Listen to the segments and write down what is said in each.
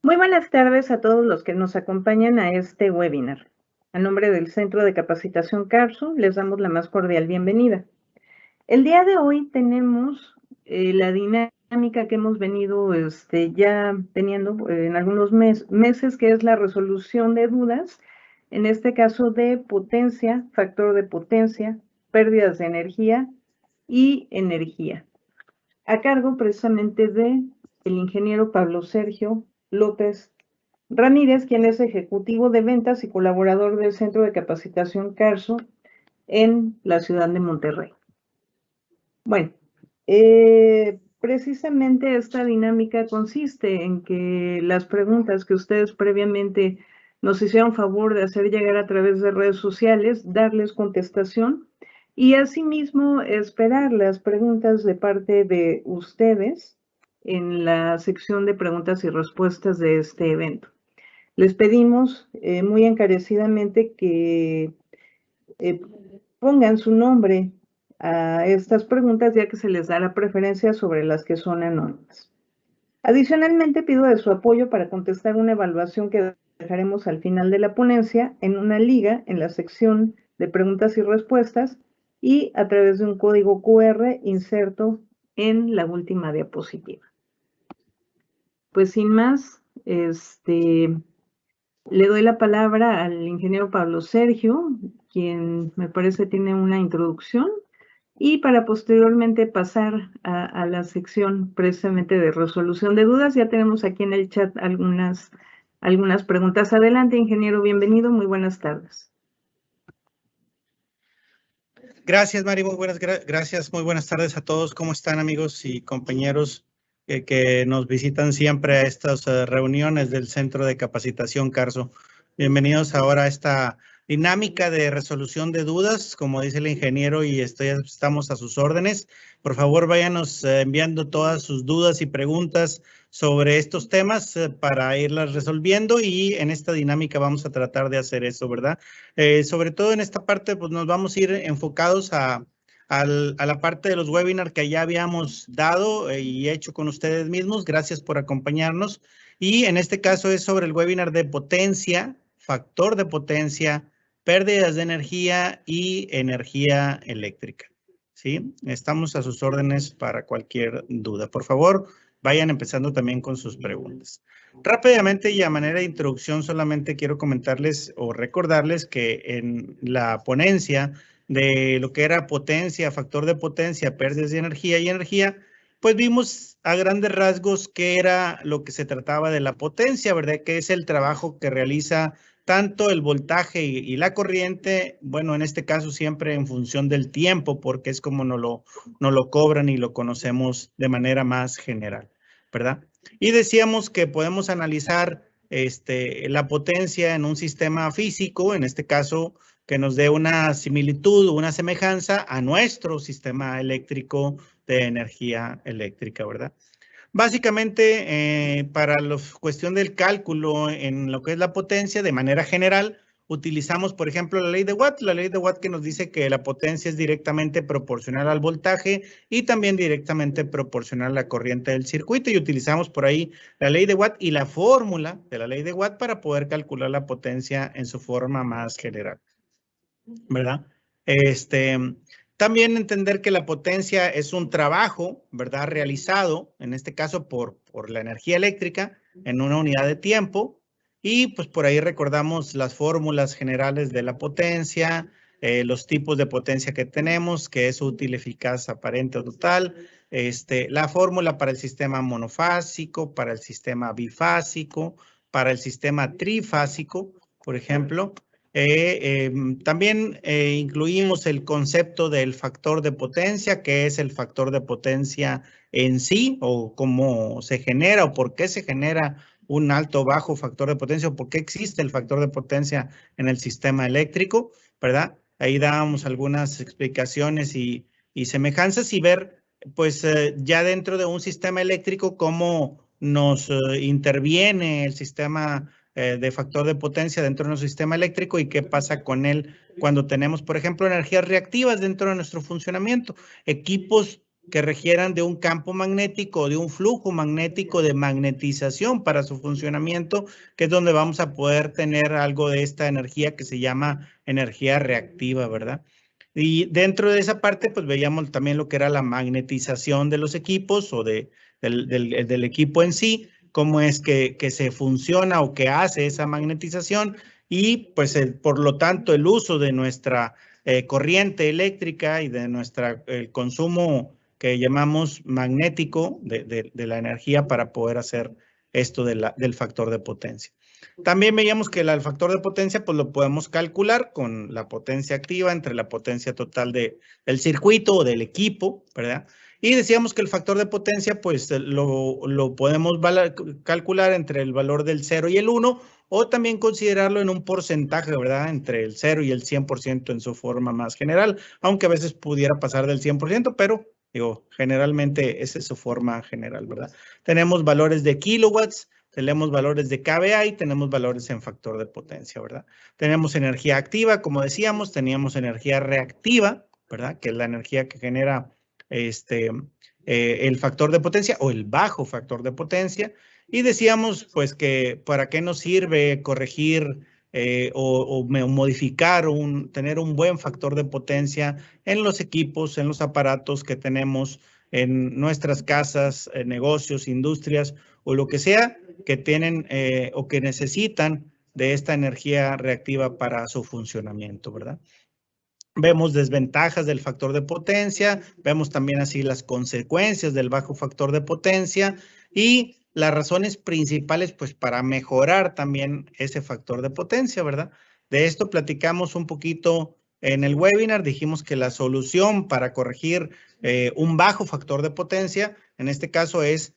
Muy buenas tardes a todos los que nos acompañan a este webinar. A nombre del Centro de Capacitación CARSO, les damos la más cordial bienvenida. El día de hoy tenemos la dinámica que hemos venido ya teniendo en algunos meses, que es la resolución de dudas, en este caso de potencia, factor de potencia, pérdidas de energía y energía, a cargo precisamente de el ingeniero Pablo Sergio López Ramírez, quien es ejecutivo de ventas y colaborador del Centro de Capacitación CARSO en la ciudad de Monterrey. Bueno, precisamente esta dinámica consiste en que las preguntas que ustedes previamente nos hicieron favor de hacer llegar a través de redes sociales, darles contestación y asimismo esperar las preguntas de parte de ustedes en la sección de preguntas y respuestas de este evento. Les pedimos muy encarecidamente que pongan su nombre a estas preguntas, ya que se les dará preferencia sobre las que son anónimas. Adicionalmente, pido de su apoyo para contestar una evaluación que dejaremos al final de la ponencia en una liga en la sección de preguntas y respuestas y a través de un código QR inserto en la última diapositiva. Pues sin más, le doy la palabra al ingeniero Pablo Sergio, quien me parece tiene una introducción, y para posteriormente pasar a la sección precisamente de resolución de dudas. Ya tenemos aquí en el chat algunas preguntas. Adelante, ingeniero, bienvenido, muy buenas tardes. Gracias, Mari, muy buenas, gracias, muy buenas tardes a todos. ¿Cómo están, amigos y compañeros que nos visitan siempre a estas reuniones del Centro de Capacitación CARSO? Bienvenidos ahora a esta dinámica de resolución de dudas, como dice el ingeniero, y estamos a sus órdenes. Por favor, váyanos enviando todas sus dudas y preguntas sobre estos temas para irlas resolviendo, y en esta dinámica vamos a tratar de hacer eso, ¿verdad? Sobre todo en esta parte, pues nos vamos a ir enfocados a la parte de los webinars que ya habíamos dado y hecho con ustedes mismos. Gracias por acompañarnos. Y en este caso es sobre el webinar de potencia, factor de potencia, pérdidas de energía y energía eléctrica. ¿Sí? Estamos a sus órdenes para cualquier duda. Por favor, vayan empezando también con sus preguntas. Rápidamente y a manera de introducción, solamente quiero comentarles o recordarles que en la ponencia de lo que era potencia, factor de potencia, pérdidas de energía y energía, pues vimos a grandes rasgos qué era lo que se trataba de la potencia, ¿verdad? Que es el trabajo que realiza tanto el voltaje y la corriente, bueno, en este caso siempre en función del tiempo, porque es como nos lo cobran y lo conocemos de manera más general, ¿verdad? Y decíamos que podemos analizar la potencia en un sistema físico, en este caso, que nos dé una similitud, una semejanza a nuestro sistema eléctrico de energía eléctrica, ¿verdad? Básicamente, para la cuestión del cálculo en lo que es la potencia, de manera general, utilizamos, por ejemplo, la ley de Watt que nos dice que la potencia es directamente proporcional al voltaje y también directamente proporcional a la corriente del circuito, y utilizamos por ahí la ley de Watt y la fórmula de la ley de Watt para poder calcular la potencia en su forma más general, ¿verdad? También entender que la potencia es un trabajo, ¿verdad? Realizado, en este caso por la energía eléctrica, en una unidad de tiempo. Y pues por ahí recordamos las fórmulas generales de la potencia, los tipos de potencia que tenemos, que es útil, eficaz, aparente o total. La fórmula para el sistema monofásico, para el sistema bifásico, para el sistema trifásico, por ejemplo. También incluimos el concepto del factor de potencia, que es el factor de potencia en sí, o cómo se genera o por qué se genera un alto o bajo factor de potencia, o por qué existe el factor de potencia en el sistema eléctrico, ¿verdad? Ahí dábamos algunas explicaciones y semejanzas, y ver, pues ya dentro de un sistema eléctrico, cómo nos interviene el sistema de factor de potencia dentro de nuestro sistema eléctrico y qué pasa con él cuando tenemos, por ejemplo, energías reactivas dentro de nuestro funcionamiento, equipos que requieran de un campo magnético o de un flujo magnético de magnetización para su funcionamiento, que es donde vamos a poder tener algo de esta energía que se llama energía reactiva, ¿verdad? Y dentro de esa parte, pues veíamos también lo que era la magnetización de los equipos o del equipo en sí, cómo es que se funciona o que hace esa magnetización y pues por lo tanto el uso de nuestra corriente eléctrica y de nuestro consumo que llamamos magnético de la energía para poder hacer esto del factor de potencia. También veíamos que el factor de potencia pues lo podemos calcular con la potencia activa entre la potencia total del circuito o del equipo, ¿verdad? Y decíamos que el factor de potencia pues lo podemos calcular entre el valor del 0 y el 1 o también considerarlo en un porcentaje, ¿verdad? Entre el 0 y el 100% en su forma más general, aunque a veces pudiera pasar del 100%, pero digo, generalmente esa es su forma general, ¿verdad? Tenemos valores de kilowatts, tenemos valores de kVA y tenemos valores en factor de potencia, ¿verdad? Tenemos energía activa, como decíamos, teníamos energía reactiva, ¿verdad? Que es la energía que genera el factor de potencia o el bajo factor de potencia. Y decíamos, pues, que para qué nos sirve corregir o modificar, tener un buen factor de potencia en los equipos, en los aparatos que tenemos en nuestras casas, negocios, industrias o lo que sea que tienen o que necesitan de esta energía reactiva para su funcionamiento, ¿verdad? Vemos desventajas del factor de potencia, vemos también así las consecuencias del bajo factor de potencia y las razones principales pues para mejorar también ese factor de potencia, ¿verdad? De esto platicamos un poquito en el webinar, dijimos que la solución para corregir un bajo factor de potencia, en este caso es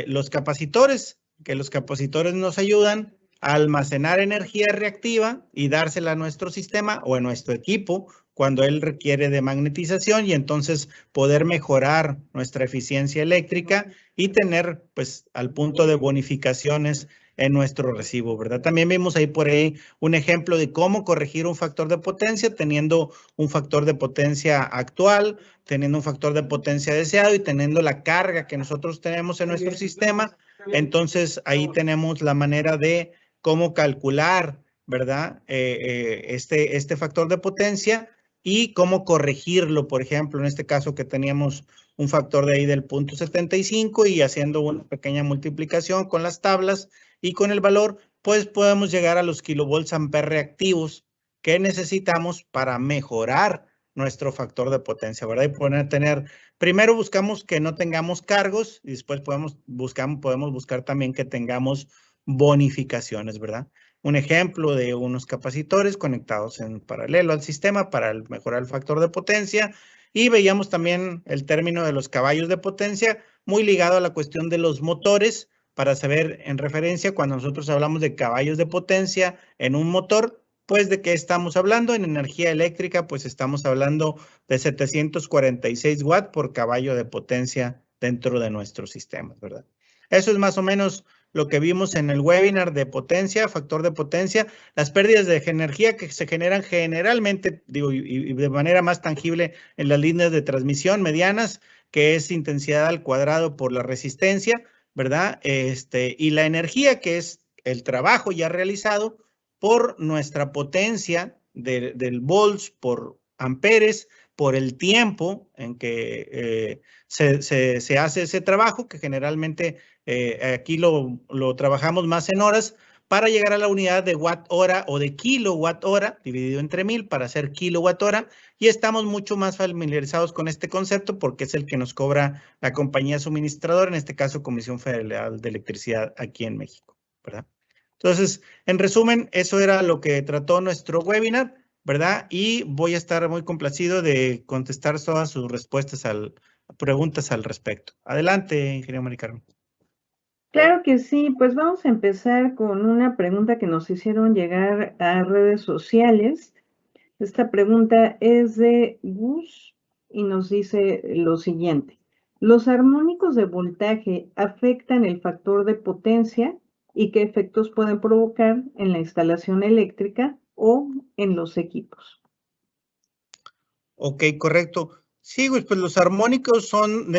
los capacitores, que los capacitores nos ayudan a almacenar energía reactiva y dársela a nuestro sistema o a nuestro equipo cuando él requiere de magnetización y entonces poder mejorar nuestra eficiencia eléctrica y tener pues al punto de bonificaciones en nuestro recibo, ¿verdad? También vimos ahí por ahí un ejemplo de cómo corregir un factor de potencia teniendo un factor de potencia actual, teniendo un factor de potencia deseado y teniendo la carga que nosotros tenemos en nuestro sistema. Entonces ahí tenemos la manera de cómo calcular, ¿verdad? Este factor de potencia y cómo corregirlo, por ejemplo, en este caso que teníamos un factor de ahí del 0.75 y haciendo una pequeña multiplicación con las tablas y con el valor, pues podemos llegar a los kilovolts ampere reactivos que necesitamos para mejorar nuestro factor de potencia, ¿verdad? Y primero buscamos que no tengamos cargos y después podemos buscar también que tengamos bonificaciones, ¿verdad? Un ejemplo de unos capacitores conectados en paralelo al sistema para mejorar el factor de potencia y veíamos también el término de los caballos de potencia muy ligado a la cuestión de los motores para saber en referencia cuando nosotros hablamos de caballos de potencia en un motor, pues de qué estamos hablando. En energía eléctrica pues estamos hablando de 746 watts por caballo de potencia dentro de nuestros sistemas, ¿verdad? Eso es más o menos lo que vimos en el webinar de potencia, factor de potencia, las pérdidas de energía que se generan generalmente, digo, y de manera más tangible en las líneas de transmisión medianas, que es intensidad al cuadrado por la resistencia, ¿verdad? Y la energía, que es el trabajo ya realizado por nuestra potencia del volts por amperes, por el tiempo en que se hace ese trabajo, que generalmente aquí lo trabajamos más en horas, para llegar a la unidad de watt hora o de kilowatt hora, dividido entre 1000 para hacer kilowatt hora, y estamos mucho más familiarizados con este concepto porque es el que nos cobra la compañía suministradora, en este caso Comisión Federal de Electricidad aquí en México, ¿verdad? Entonces, en resumen, eso era lo que trató nuestro webinar, ¿verdad? Y voy a estar muy complacido de contestar todas sus preguntas al respecto. Adelante, ingeniero Mari Carmen. Claro que sí, pues vamos a empezar con una pregunta que nos hicieron llegar a redes sociales. Esta pregunta es de Gus y nos dice lo siguiente. ¿Los armónicos de voltaje afectan el factor de potencia y qué efectos pueden provocar en la instalación eléctrica o en los equipos? Ok, correcto. Sí, pues los armónicos son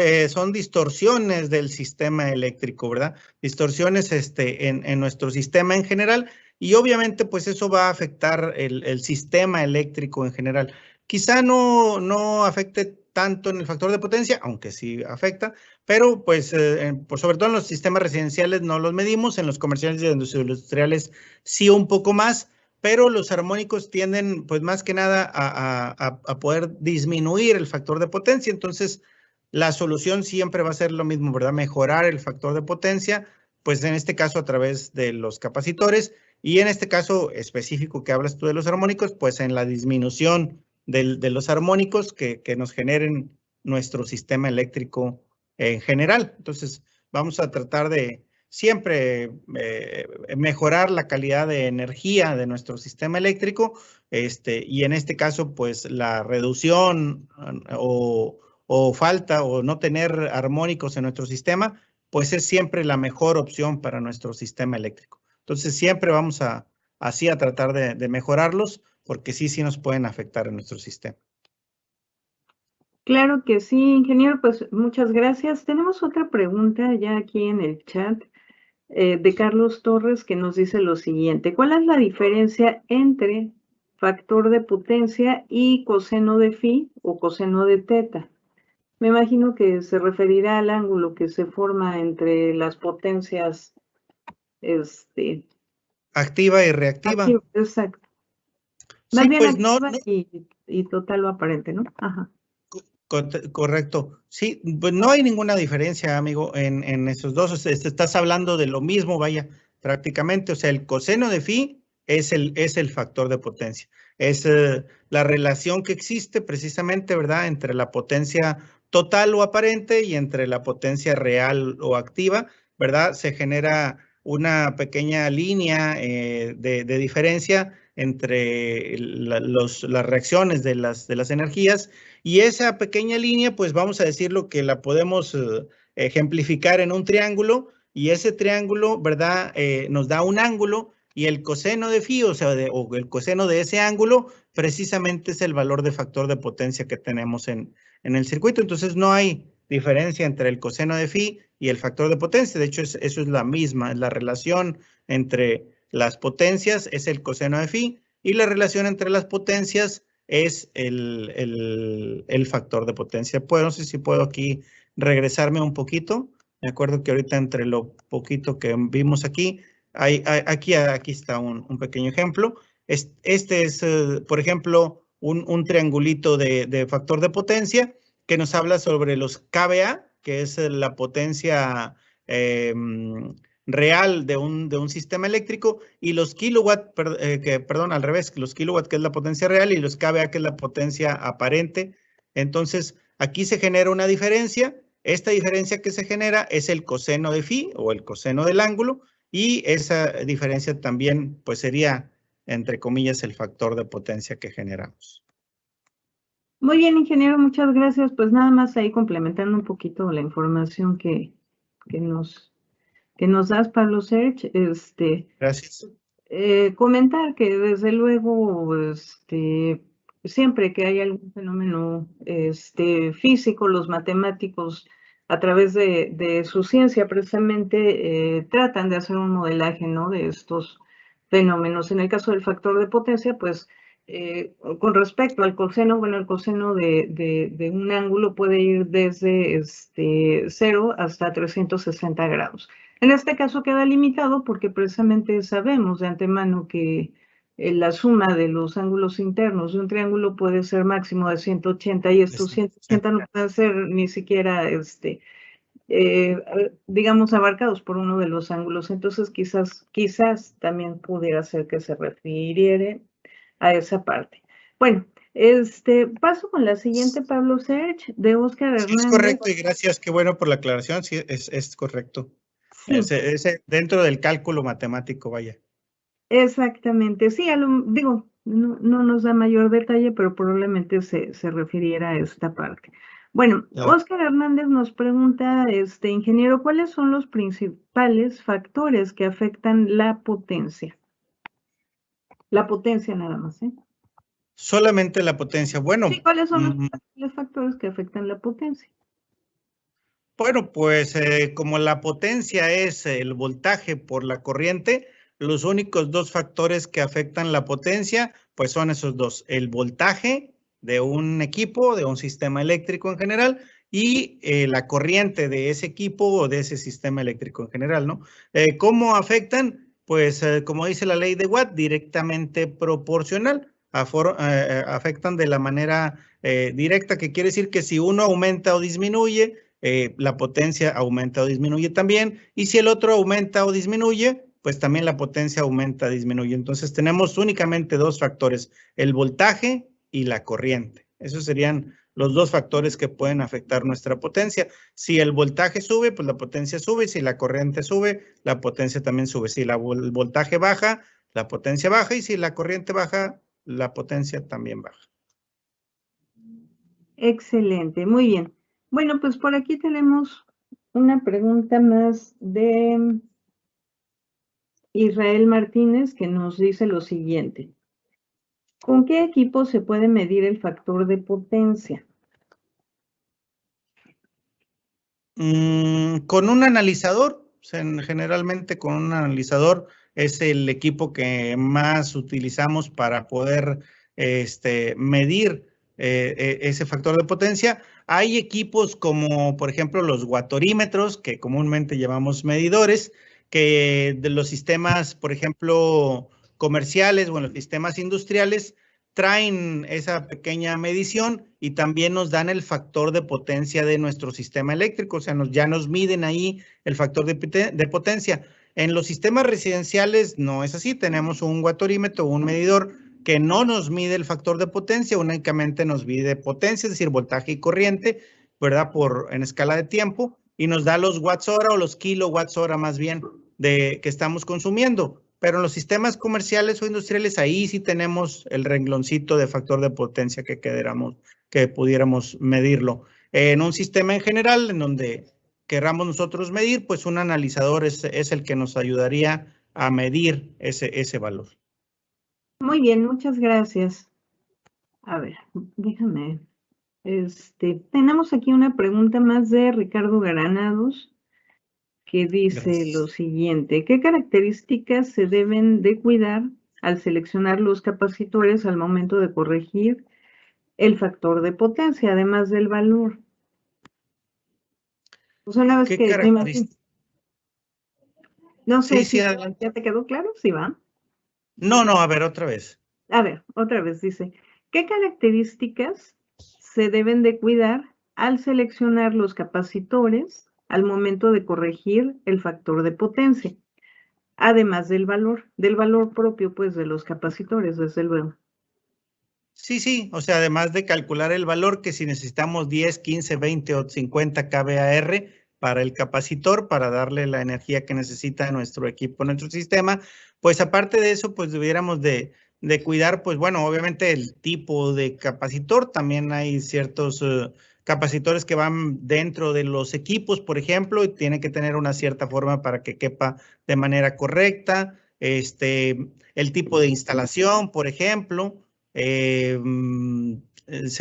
distorsiones del sistema eléctrico, ¿verdad? Distorsiones en nuestro sistema en general y obviamente pues eso va a afectar el sistema eléctrico en general. Quizá no afecte tanto en el factor de potencia, aunque sí afecta, pero pues sobre todo en los sistemas residenciales no los medimos, en los comerciales y industriales sí un poco más, pero los armónicos tienden, pues más que nada, a poder disminuir el factor de potencia. Entonces, la solución siempre va a ser lo mismo, ¿verdad? Mejorar el factor de potencia, pues en este caso a través de los capacitores y en este caso específico que hablas tú de los armónicos, pues en la disminución de los armónicos que nos generen nuestro sistema eléctrico en general. Entonces, vamos a tratar de siempre mejorar la calidad de energía de nuestro sistema eléctrico, y en este caso, pues la reducción o falta o no tener armónicos en nuestro sistema, pues es siempre la mejor opción para nuestro sistema eléctrico. Entonces, siempre vamos así a tratar de mejorarlos, porque sí nos pueden afectar en nuestro sistema. Claro que sí, ingeniero, pues muchas gracias. Tenemos otra pregunta ya aquí en el chat de Carlos Torres que nos dice lo siguiente. ¿Cuál es la diferencia entre factor de potencia y coseno de phi o coseno de teta? Me imagino que se referirá al ángulo que se forma entre las potencias, Activa y reactiva. activa, exacto. Más Sí, bien pues activa y total o aparente, ¿no? Ajá. Correcto. Sí, pues no hay ninguna diferencia, amigo, en esos dos. O sea, estás hablando de lo mismo, vaya, prácticamente. O sea, el coseno de phi es el factor de potencia. Es la relación que existe precisamente, ¿verdad?, entre la potencia total o aparente y entre la potencia real o activa, ¿verdad? Se genera una pequeña línea de diferencia entre las reacciones de las energías. Y esa pequeña línea, pues vamos a decirlo que la podemos ejemplificar en un triángulo y ese triángulo, ¿verdad? Nos da un ángulo y el coseno de phi, o sea, o el coseno de ese ángulo, precisamente es el valor de factor de potencia que tenemos en el circuito. Entonces no hay diferencia entre el coseno de phi y el factor de potencia. De hecho, eso es la misma, la relación entre las potencias es el coseno de phi y la relación entre las potencias es el factor de potencia. Pues no sé si puedo aquí regresarme un poquito. Me acuerdo que ahorita entre lo poquito que vimos aquí, aquí está un pequeño ejemplo. Este es, por ejemplo, un triangulito de factor de potencia que nos habla sobre los kVA, que es la potencia real de un sistema eléctrico, y los kilowatt, perdón, al revés, los kilowatt que es la potencia real y los kVA que es la potencia aparente. Entonces, aquí se genera una diferencia. Esta diferencia que se genera es el coseno de phi o el coseno del ángulo, y esa diferencia también pues sería, entre comillas, el factor de potencia que generamos. Muy bien, ingeniero, muchas gracias. Pues nada más ahí complementando un poquito la información que nos das, Pablo Serge, Gracias. comentar que desde luego, siempre que hay algún fenómeno físico, los matemáticos a través de su ciencia precisamente tratan de hacer un modelaje, ¿no?, de estos fenómenos. En el caso del factor de potencia, pues con respecto al coseno, bueno, el coseno de un ángulo puede ir desde 0 hasta 360 grados. En este caso queda limitado porque precisamente sabemos de antemano que la suma de los ángulos internos de un triángulo puede ser máximo de 180 y estos 180 no pueden ser ni siquiera, digamos, abarcados por uno de los ángulos. Entonces quizás también pudiera ser que se refiriere a esa parte. Bueno, paso con la siguiente, Pablo Serge, de Óscar Hernández. Sí, es correcto y gracias, qué bueno por la aclaración, sí, es correcto. Sí. Dentro del cálculo matemático, vaya. Exactamente, sí, digo, no nos da mayor detalle, pero probablemente se refiriera a esta parte. Bueno, Óscar Hernández nos pregunta, ingeniero, ¿cuáles son los principales factores que afectan la potencia? La potencia nada más, ¿eh? Solamente la potencia. Bueno, Sí, ¿cuáles son los factores que afectan la potencia? bueno, pues como la potencia es el voltaje por la corriente, los únicos dos factores que afectan la potencia, pues son esos dos, el voltaje de un equipo, de un sistema eléctrico en general, y la corriente de ese equipo o de ese sistema eléctrico en general, ¿no? ¿Cómo afectan? Pues como dice la ley de Watt, directamente proporcional. Afectan de la manera directa, que quiere decir que si uno aumenta o disminuye, la potencia aumenta o disminuye también, y si el otro aumenta o disminuye, pues también la potencia aumenta o disminuye. Entonces tenemos únicamente dos factores, el voltaje y la corriente. Esos serían los dos factores que pueden afectar nuestra potencia. Si el voltaje sube, pues la potencia sube, si la corriente sube, la potencia también sube. Si el voltaje baja, la potencia baja, y si la corriente baja, la potencia también baja. Excelente, muy bien. Bueno, pues por aquí tenemos una pregunta más de Israel Martínez, que nos dice lo siguiente. ¿Con qué equipo se puede medir el factor de potencia? Con un analizador, generalmente con un analizador es el equipo que más utilizamos para poder medir ese factor de potencia. Hay equipos como, por ejemplo, los wattorímetros, que comúnmente llamamos medidores, que de los sistemas, por ejemplo, comerciales o en los sistemas industriales, traen esa pequeña medición y también nos dan el factor de potencia de nuestro sistema eléctrico, o sea, ya nos miden ahí el factor de potencia. En los sistemas residenciales no es así, tenemos un wattorímetro, un medidor que no nos mide el factor de potencia, únicamente nos mide potencia, es decir, voltaje y corriente, ¿verdad? En escala de tiempo, y nos da los watts hora o los kilowatts hora más bien que estamos consumiendo. Pero en los sistemas comerciales o industriales, ahí sí tenemos el rengloncito de factor de potencia que pudiéramos medirlo. En un sistema en general, en donde queramos nosotros medir, pues un analizador es el que nos ayudaría a medir ese valor. Muy bien, muchas gracias. A ver, déjame. Tenemos aquí una pregunta más de Ricardo Granados, que dice lo siguiente. ¿Qué características se deben de cuidar al seleccionar los capacitores al momento de corregir el factor de potencia, además del valor? Pues una vez que me imagino. No sé si ya te quedó claro, ¿sí va? No, a ver, otra vez. A ver, otra vez dice, ¿qué características se deben de cuidar al seleccionar los capacitores al momento de corregir el factor de potencia? Además del valor propio, pues, de los capacitores, desde luego. Sí, o sea, además de calcular el valor, que si necesitamos 10, 15, 20 o 50 kVAR para el capacitor, para darle la energía que necesita nuestro equipo, nuestro sistema, pues aparte de eso, pues debiéramos de cuidar, pues bueno, obviamente el tipo de capacitor, también hay ciertos capacitores que van dentro de los equipos, por ejemplo, y tiene que tener una cierta forma para que quepa de manera correcta, el tipo de instalación, por ejemplo. Se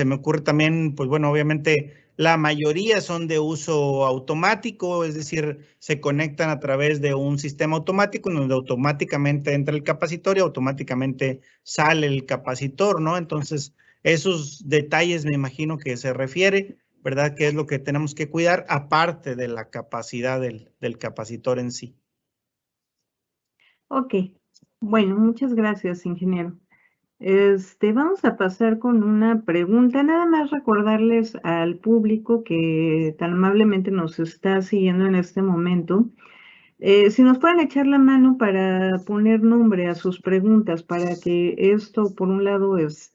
me ocurre también, pues bueno, obviamente la mayoría son de uso automático, es decir, se conectan a través de un sistema automático en donde automáticamente entra el capacitor y automáticamente sale el capacitor, ¿no? Entonces, esos detalles me imagino que se refiere, ¿verdad? Que es lo que tenemos que cuidar, aparte de la capacidad del capacitor en sí. Ok, bueno, muchas gracias, ingeniero. Vamos a pasar con una pregunta. Nada más recordarles al público que tan amablemente nos está siguiendo en este momento, si nos pueden echar la mano para poner nombre a sus preguntas, para que esto, por un lado, pues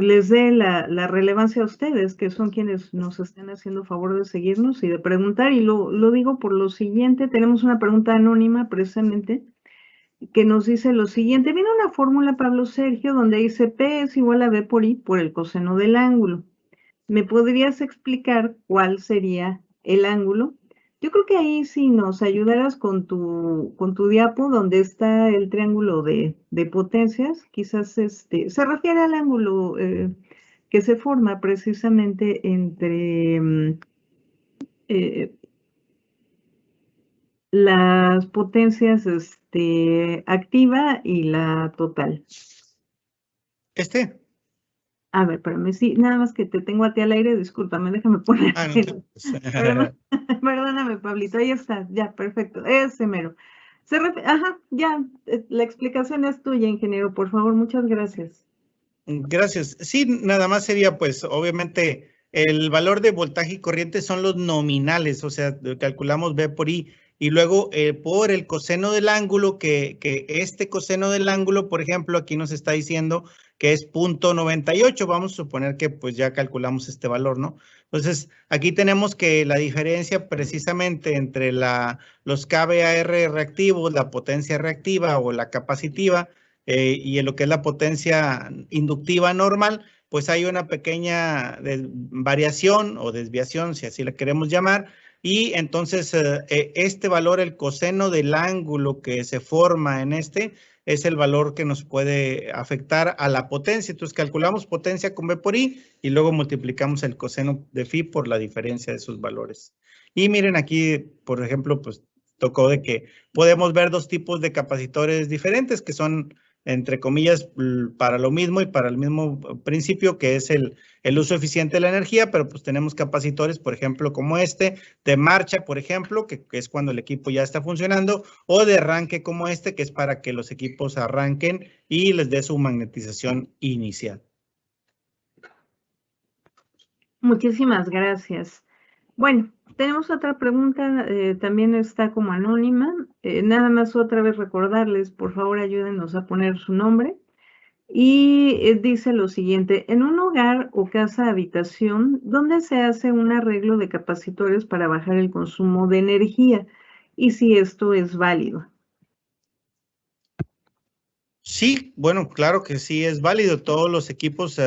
les dé la relevancia a ustedes, que son quienes nos están haciendo favor de seguirnos y de preguntar. Y lo digo por lo siguiente, tenemos una pregunta anónima precisamente, que nos dice lo siguiente. Viene una fórmula, Pablo Sergio, donde dice P es igual a B por I por el coseno del ángulo. ¿Me podrías explicar cuál sería el ángulo? Yo creo que ahí sí nos ayudarás con tu diapo donde está el triángulo de potencias, quizás se refiere al ángulo que se forma precisamente entre eh, las potencias activa y la total. A ver, espérame, sí, nada más que te tengo a ti al aire, discúlpame, déjame poner. No te Perdóname, Pablito, ahí está, ya, perfecto, ese mero. Ajá, ya, la explicación es tuya, ingeniero, por favor, muchas gracias. Gracias. Sí, nada más sería, pues, obviamente, el valor de voltaje y corriente son los nominales, o sea, calculamos V por I, y luego por el coseno del ángulo, que este coseno del ángulo, por ejemplo, aquí nos está diciendo que es 0.98, vamos a suponer que pues ya calculamos este valor, ¿no? Entonces, aquí tenemos que la diferencia precisamente entre los kVAR reactivos, la potencia reactiva o la capacitiva, y en lo que es la potencia inductiva normal, pues hay una pequeña variación o desviación, si así la queremos llamar, y entonces este valor, el coseno del ángulo que se forma en es el valor que nos puede afectar a la potencia. Entonces calculamos potencia con V por I y luego multiplicamos el coseno de phi por la diferencia de sus valores. Y miren aquí, por ejemplo, pues tocó de que podemos ver dos tipos de capacitores diferentes que son, entre comillas, para lo mismo y para el mismo principio, que es el uso eficiente de la energía, pero pues tenemos capacitores, por ejemplo, como de marcha, por ejemplo, que es cuando el equipo ya está funcionando, o de arranque como que es para que los equipos arranquen y les dé su magnetización inicial. Muchísimas gracias. Bueno, tenemos otra pregunta, también está como anónima. Nada más otra vez recordarles, por favor, ayúdenos a poner su nombre. Y dice lo siguiente, en un hogar o casa habitación, ¿dónde se hace un arreglo de capacitores para bajar el consumo de energía? Y si esto es válido. Sí, bueno, claro que sí es válido. Todos los equipos,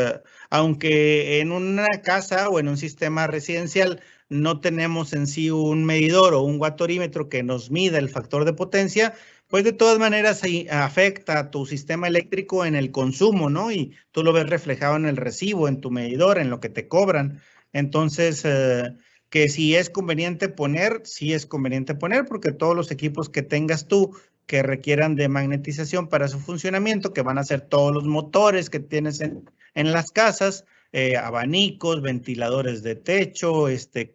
aunque en una casa o en un sistema residencial no tenemos en sí un medidor o un watorímetro que nos mida el factor de potencia, pues de todas maneras afecta a tu sistema eléctrico en el consumo, ¿no? Y tú lo ves reflejado en el recibo, en tu medidor, en lo que te cobran. Entonces, que si es conveniente poner, sí es conveniente poner, porque todos los equipos que tengas tú que requieran de magnetización para su funcionamiento, que van a ser todos los motores que tienes en las casas, abanicos, ventiladores de techo,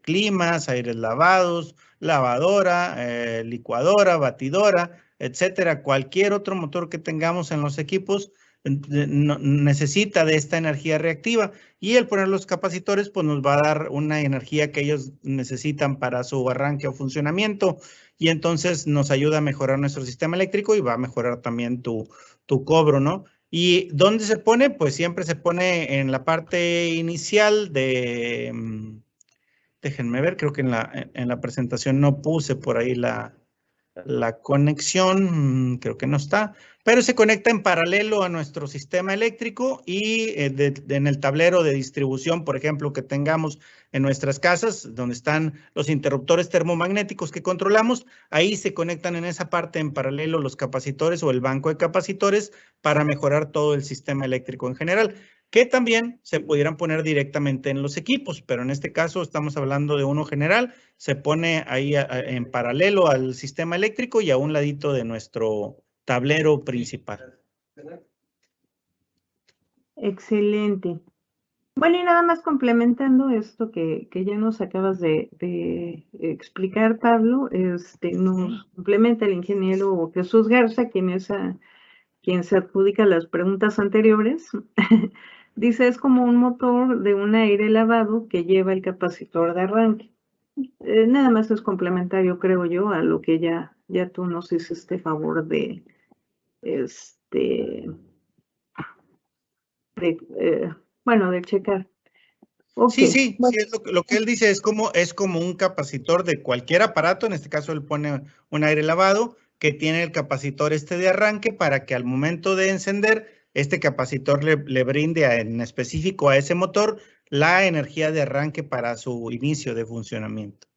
climas, aires lavados, lavadora, licuadora, batidora, etcétera. Cualquier otro motor que tengamos en los equipos necesita de esta energía reactiva, y el poner los capacitores pues nos va a dar una energía que ellos necesitan para su arranque o funcionamiento, y entonces nos ayuda a mejorar nuestro sistema eléctrico y va a mejorar también tu cobro, ¿no? ¿Y dónde se pone? Pues siempre se pone en la parte inicial déjenme ver, creo que en la presentación no puse por ahí la conexión, creo que no está, pero se conecta en paralelo a nuestro sistema eléctrico, y en el tablero de distribución, por ejemplo, que tengamos en nuestras casas, donde están los interruptores termomagnéticos que controlamos, ahí se conectan en esa parte en paralelo los capacitores o el banco de capacitores para mejorar todo el sistema eléctrico en general, que también se pudieran poner directamente en los equipos, pero en este caso estamos hablando de uno general. Se pone ahí en paralelo al sistema eléctrico y a un ladito de nuestro tablero principal. Excelente. Bueno, y nada más complementando esto que ya nos acabas de explicar, Pablo, nos complementa el ingeniero Jesús Garza, quien se adjudica las preguntas anteriores. Dice, es como un motor de un aire lavado que lleva el capacitor de arranque. Nada más es complementario, creo yo, a lo que ya tú nos hiciste favor de checar. Okay. Sí, es lo que él dice, es como un capacitor de cualquier aparato. En este caso él pone un aire lavado que tiene el capacitor de arranque, para que al momento de encender, este capacitor le brinde en específico a ese motor la energía de arranque para su inicio de funcionamiento.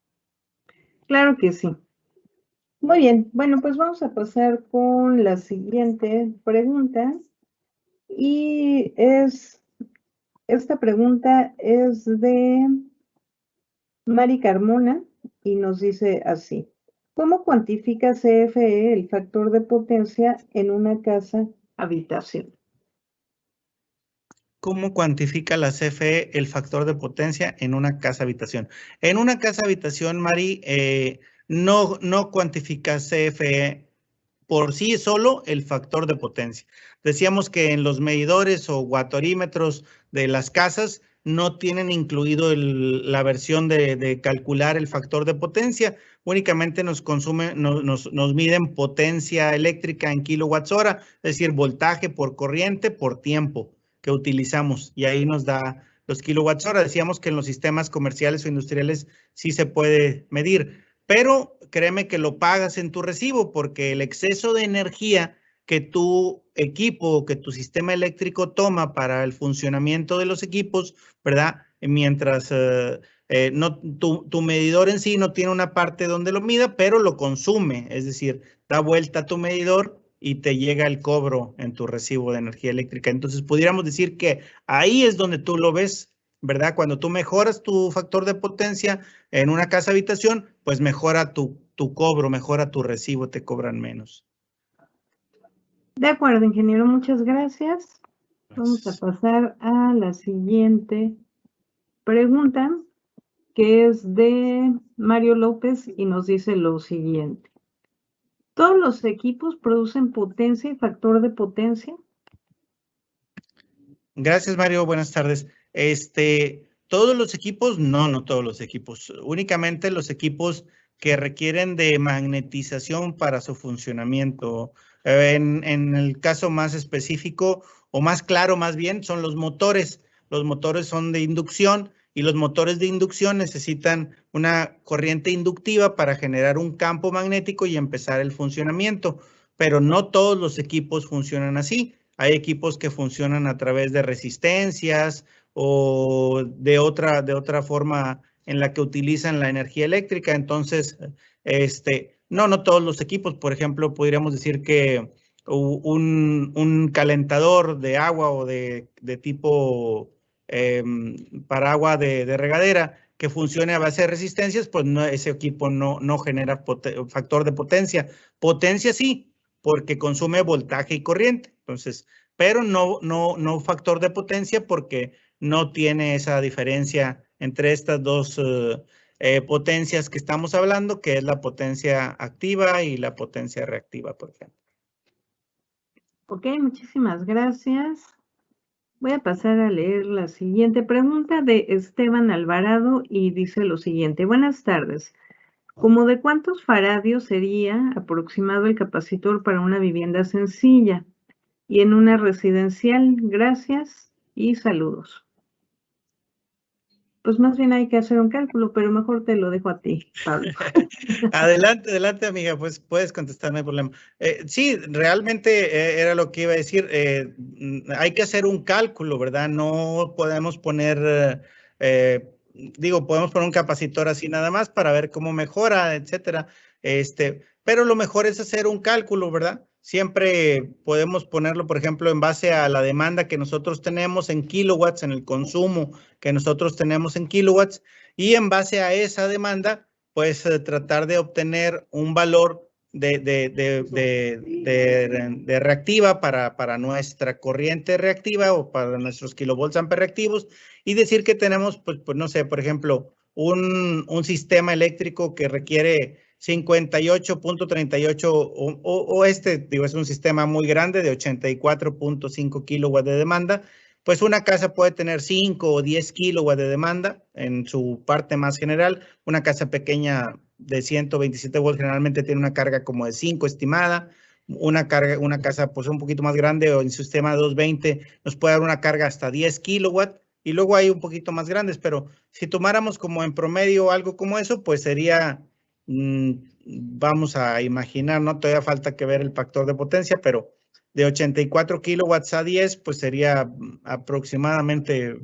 Claro que sí. Muy bien, bueno, pues vamos a pasar con la siguiente pregunta. Y esta pregunta es de Mari Carmona y nos dice así. ¿Cómo cuantifica CFE el factor de potencia en una casa habitación? ¿Cómo cuantifica la CFE el factor de potencia en una casa habitación? En una casa habitación, Mari, no cuantifica CFE por sí solo el factor de potencia. Decíamos que en los medidores o watorímetros de las casas no tienen incluido la versión de calcular el factor de potencia, únicamente nos miden potencia eléctrica en kilowatts hora, es decir, voltaje por corriente por tiempo que utilizamos, y ahí nos da los kilowatts hora. Decíamos que en los sistemas comerciales o industriales sí se puede medir, pero créeme que lo pagas en tu recibo, porque el exceso de energía que tu equipo, que tu sistema eléctrico toma para el funcionamiento de los equipos, ¿verdad? Mientras tu medidor en sí no tiene una parte donde lo mida, pero lo consume, es decir, da vuelta a tu medidor y te llega el cobro en tu recibo de energía eléctrica. Entonces, pudiéramos decir que ahí es donde tú lo ves, ¿verdad? Cuando tú mejoras tu factor de potencia en una casa habitación, pues mejora tu cobro, mejora tu recibo, te cobran menos. De acuerdo, ingeniero, muchas gracias. Vamos a pasar a la siguiente pregunta, que es de Mario López y nos dice lo siguiente. ¿Todos los equipos producen potencia y factor de potencia? Gracias, Mario. Buenas tardes. Todos los equipos, no todos los equipos, únicamente los equipos que requieren de magnetización para su funcionamiento. En el caso más específico o más claro, más bien, son los motores. Los motores son de inducción y los motores de inducción necesitan una corriente inductiva para generar un campo magnético y empezar el funcionamiento, pero no todos los equipos funcionan así. Hay equipos que funcionan a través de resistencias o de otra forma en la que utilizan la energía eléctrica. Entonces, no todos los equipos. Por ejemplo, podríamos decir que un calentador de agua o de tipo para agua de regadera que funcione a base de resistencias, pues no, ese equipo no genera factor de potencia. Potencia sí, porque consume voltaje y corriente. Entonces, pero no factor de potencia, porque no tiene esa diferencia entre estas dos potencias que estamos hablando, que es la potencia activa y la potencia reactiva, por ejemplo. Ok, muchísimas gracias. Voy a pasar a leer la siguiente pregunta de Esteban Alvarado y dice lo siguiente. Buenas tardes. ¿Cómo de cuántos faradios sería aproximado el capacitor para una vivienda sencilla y en una residencial? Gracias y saludos. Pues más bien hay que hacer un cálculo, pero mejor te lo dejo a ti, Pablo. Adelante, amiga, pues puedes contestar, no hay problema. Sí, realmente era lo que iba a decir. Hay que hacer un cálculo, ¿verdad? No podemos poner, podemos poner un capacitor así nada más para ver cómo mejora, etcétera. Pero lo mejor es hacer un cálculo, ¿verdad? Siempre podemos ponerlo, por ejemplo, en base a la demanda que nosotros tenemos en kilowatts, en el consumo que nosotros tenemos en kilowatts, y en base a esa demanda, pues tratar de obtener un valor de reactiva para nuestra corriente reactiva o para nuestros kilovolts amper reactivos, y decir que tenemos, pues no sé, por ejemplo, un sistema eléctrico que requiere 58.38 es un sistema muy grande de 84.5 kilowatts de demanda. Pues una casa puede tener 5 o 10 kilowatts de demanda en su parte más general. Una casa pequeña de 127 volts generalmente tiene una carga como de 5 estimada. Una casa pues un poquito más grande o en sistema 220 nos puede dar una carga hasta 10 kilowatts. Y luego hay un poquito más grandes, pero si tomáramos como en promedio algo como eso, pues sería, vamos a imaginar, ¿no? Todavía falta que ver el factor de potencia, pero de 84 kilowatts a 10, pues sería aproximadamente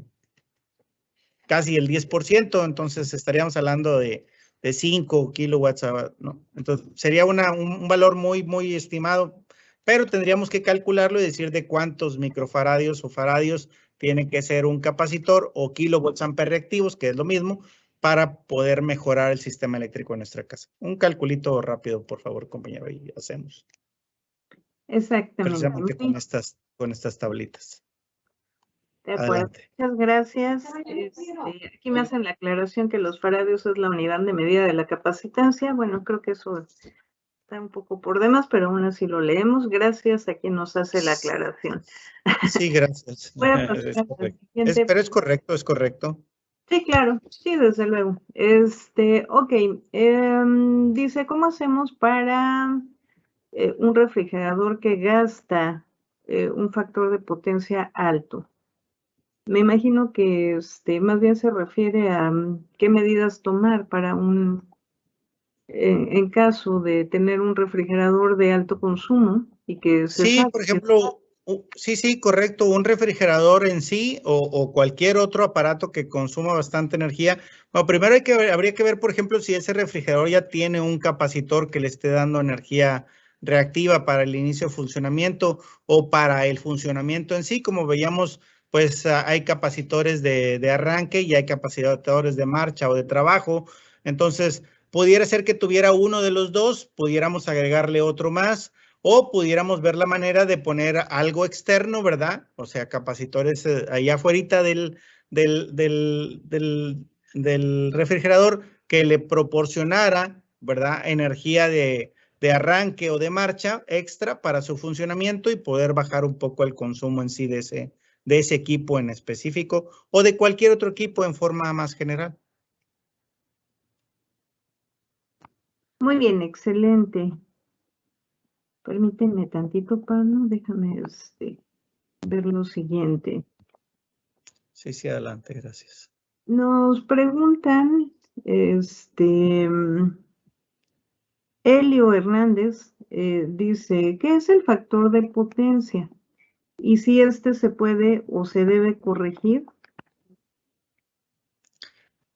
casi el 10%, entonces estaríamos hablando de de 5 kilowatts, ¿no? Entonces, sería un valor muy estimado, pero tendríamos que calcularlo y decir de cuántos microfaradios o faradios tiene que ser un capacitor o kilovolts amper reactivos, que es lo mismo, para poder mejorar el sistema eléctrico en nuestra casa. Un calculito rápido, por favor, compañero, y hacemos. Exactamente. Precisamente con estas tablitas. De acuerdo. Adelante. Muchas gracias. Aquí me hacen la aclaración que los faradios es la unidad de medida de la capacitancia. Bueno, creo que eso está un poco por demás, pero aún así lo leemos. Gracias a quien nos hace la aclaración. Sí, gracias. Pero es correcto, es correcto. Sí, claro, sí, desde luego. Ok, dice, ¿cómo hacemos para un refrigerador que gasta un factor de potencia alto? Me imagino que más bien se refiere a qué medidas tomar para en caso de tener un refrigerador de alto consumo y que se Sí, sabe por ejemplo, sí, correcto, un refrigerador en sí o cualquier otro aparato que consuma bastante energía. Bueno, primero habría que ver, por ejemplo, si ese refrigerador ya tiene un capacitor que le esté dando energía reactiva para el inicio de funcionamiento o para el funcionamiento en sí. Como veíamos, pues hay capacitores de arranque y hay capacitores de marcha o de trabajo. Entonces, pudiera ser que tuviera uno de los dos, pudiéramos agregarle otro más. O pudiéramos ver la manera de poner algo externo, ¿verdad? O sea, capacitores allá afuera del refrigerador que le proporcionara, ¿verdad? Energía de arranque o de marcha extra para su funcionamiento y poder bajar un poco el consumo en sí de ese equipo en específico o de cualquier otro equipo en forma más general. Muy bien, excelente. Permítanme tantito, Pablo, déjame ver lo siguiente. Sí, adelante, gracias. Nos preguntan, Elio Hernández dice, ¿qué es el factor de potencia? Y si se puede o se debe corregir.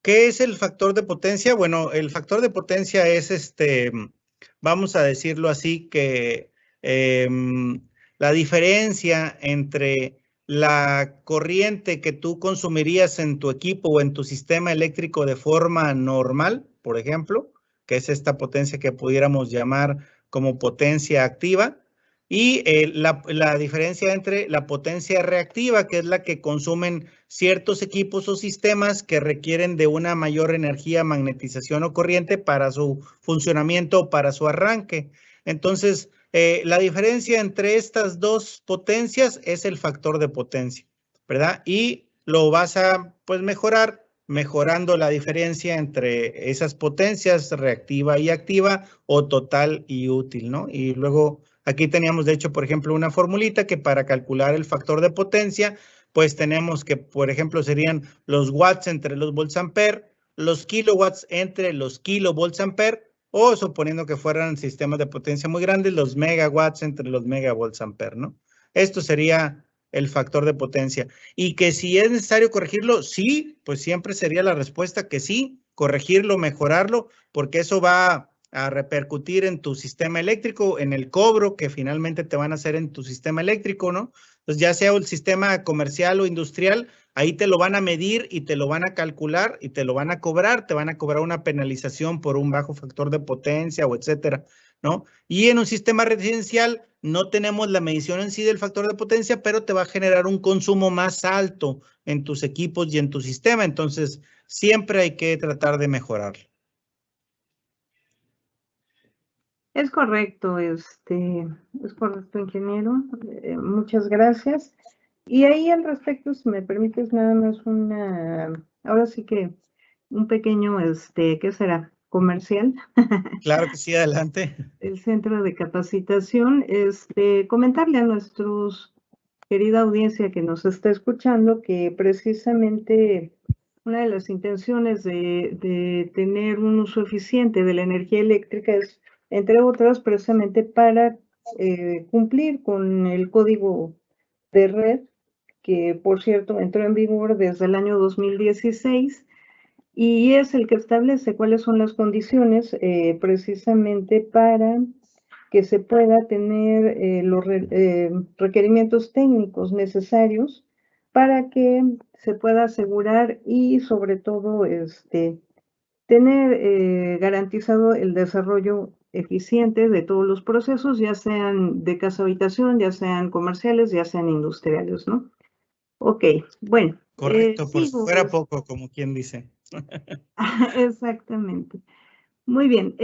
¿Qué es el factor de potencia? Bueno, el factor de potencia es vamos a decirlo así, que la diferencia entre la corriente que tú consumirías en tu equipo o en tu sistema eléctrico de forma normal, por ejemplo, que es esta potencia que pudiéramos llamar como potencia activa, y la diferencia entre la potencia reactiva, que es la que consumen ciertos equipos o sistemas que requieren de una mayor energía, magnetización o corriente para su funcionamiento o para su arranque. Entonces, la diferencia entre estas dos potencias es el factor de potencia, ¿verdad? Y lo vas a pues mejorar mejorando la diferencia entre esas potencias reactiva y activa o total y útil, ¿no? Y luego aquí teníamos, de hecho, por ejemplo, una formulita que para calcular el factor de potencia, pues tenemos que, por ejemplo, serían los watts entre los volts ampere, los kilowatts entre los kilovolts ampere, o suponiendo que fueran sistemas de potencia muy grandes, los megawatts entre los megavolts ampere, ¿no? Esto sería el factor de potencia. Y que si es necesario corregirlo, sí, pues siempre sería la respuesta que sí, corregirlo, mejorarlo, porque eso va a repercutir en tu sistema eléctrico, en el cobro que finalmente te van a hacer en tu sistema eléctrico, ¿no? Entonces, ya sea el sistema comercial o industrial, ahí te lo van a medir y te lo van a calcular y te lo van a cobrar, te van a cobrar una penalización por un bajo factor de potencia o etcétera, ¿no? Y en un sistema residencial no tenemos la medición en sí del factor de potencia, pero te va a generar un consumo más alto en tus equipos y en tu sistema. Entonces, siempre hay que tratar de mejorarlo. Es correcto, ingeniero. Muchas gracias. Y ahí al respecto, si me permites, nada más ahora sí que un pequeño, ¿qué será? Comercial. Claro que sí, adelante. El centro de capacitación, comentarle a nuestros querida audiencia que nos está escuchando que precisamente una de las intenciones de tener un uso eficiente de la energía eléctrica es, entre otras, precisamente para cumplir con el código de red, que por cierto entró en vigor desde el año 2016 y es el que establece cuáles son las condiciones precisamente para que se pueda tener los requerimientos técnicos necesarios para que se pueda asegurar y sobre todo tener garantizado el desarrollo eficiente de todos los procesos, ya sean de casa habitación, ya sean comerciales, ya sean industriales, ¿no? Ok, bueno. Correcto, por si Sigo. fuera poco, como quien dice. Exactamente. Muy bien,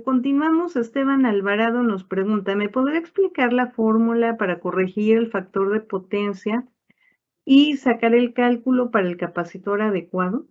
continuamos. Esteban Alvarado nos pregunta, ¿me podría explicar la fórmula para corregir el factor de potencia y sacar el cálculo para el capacitor adecuado?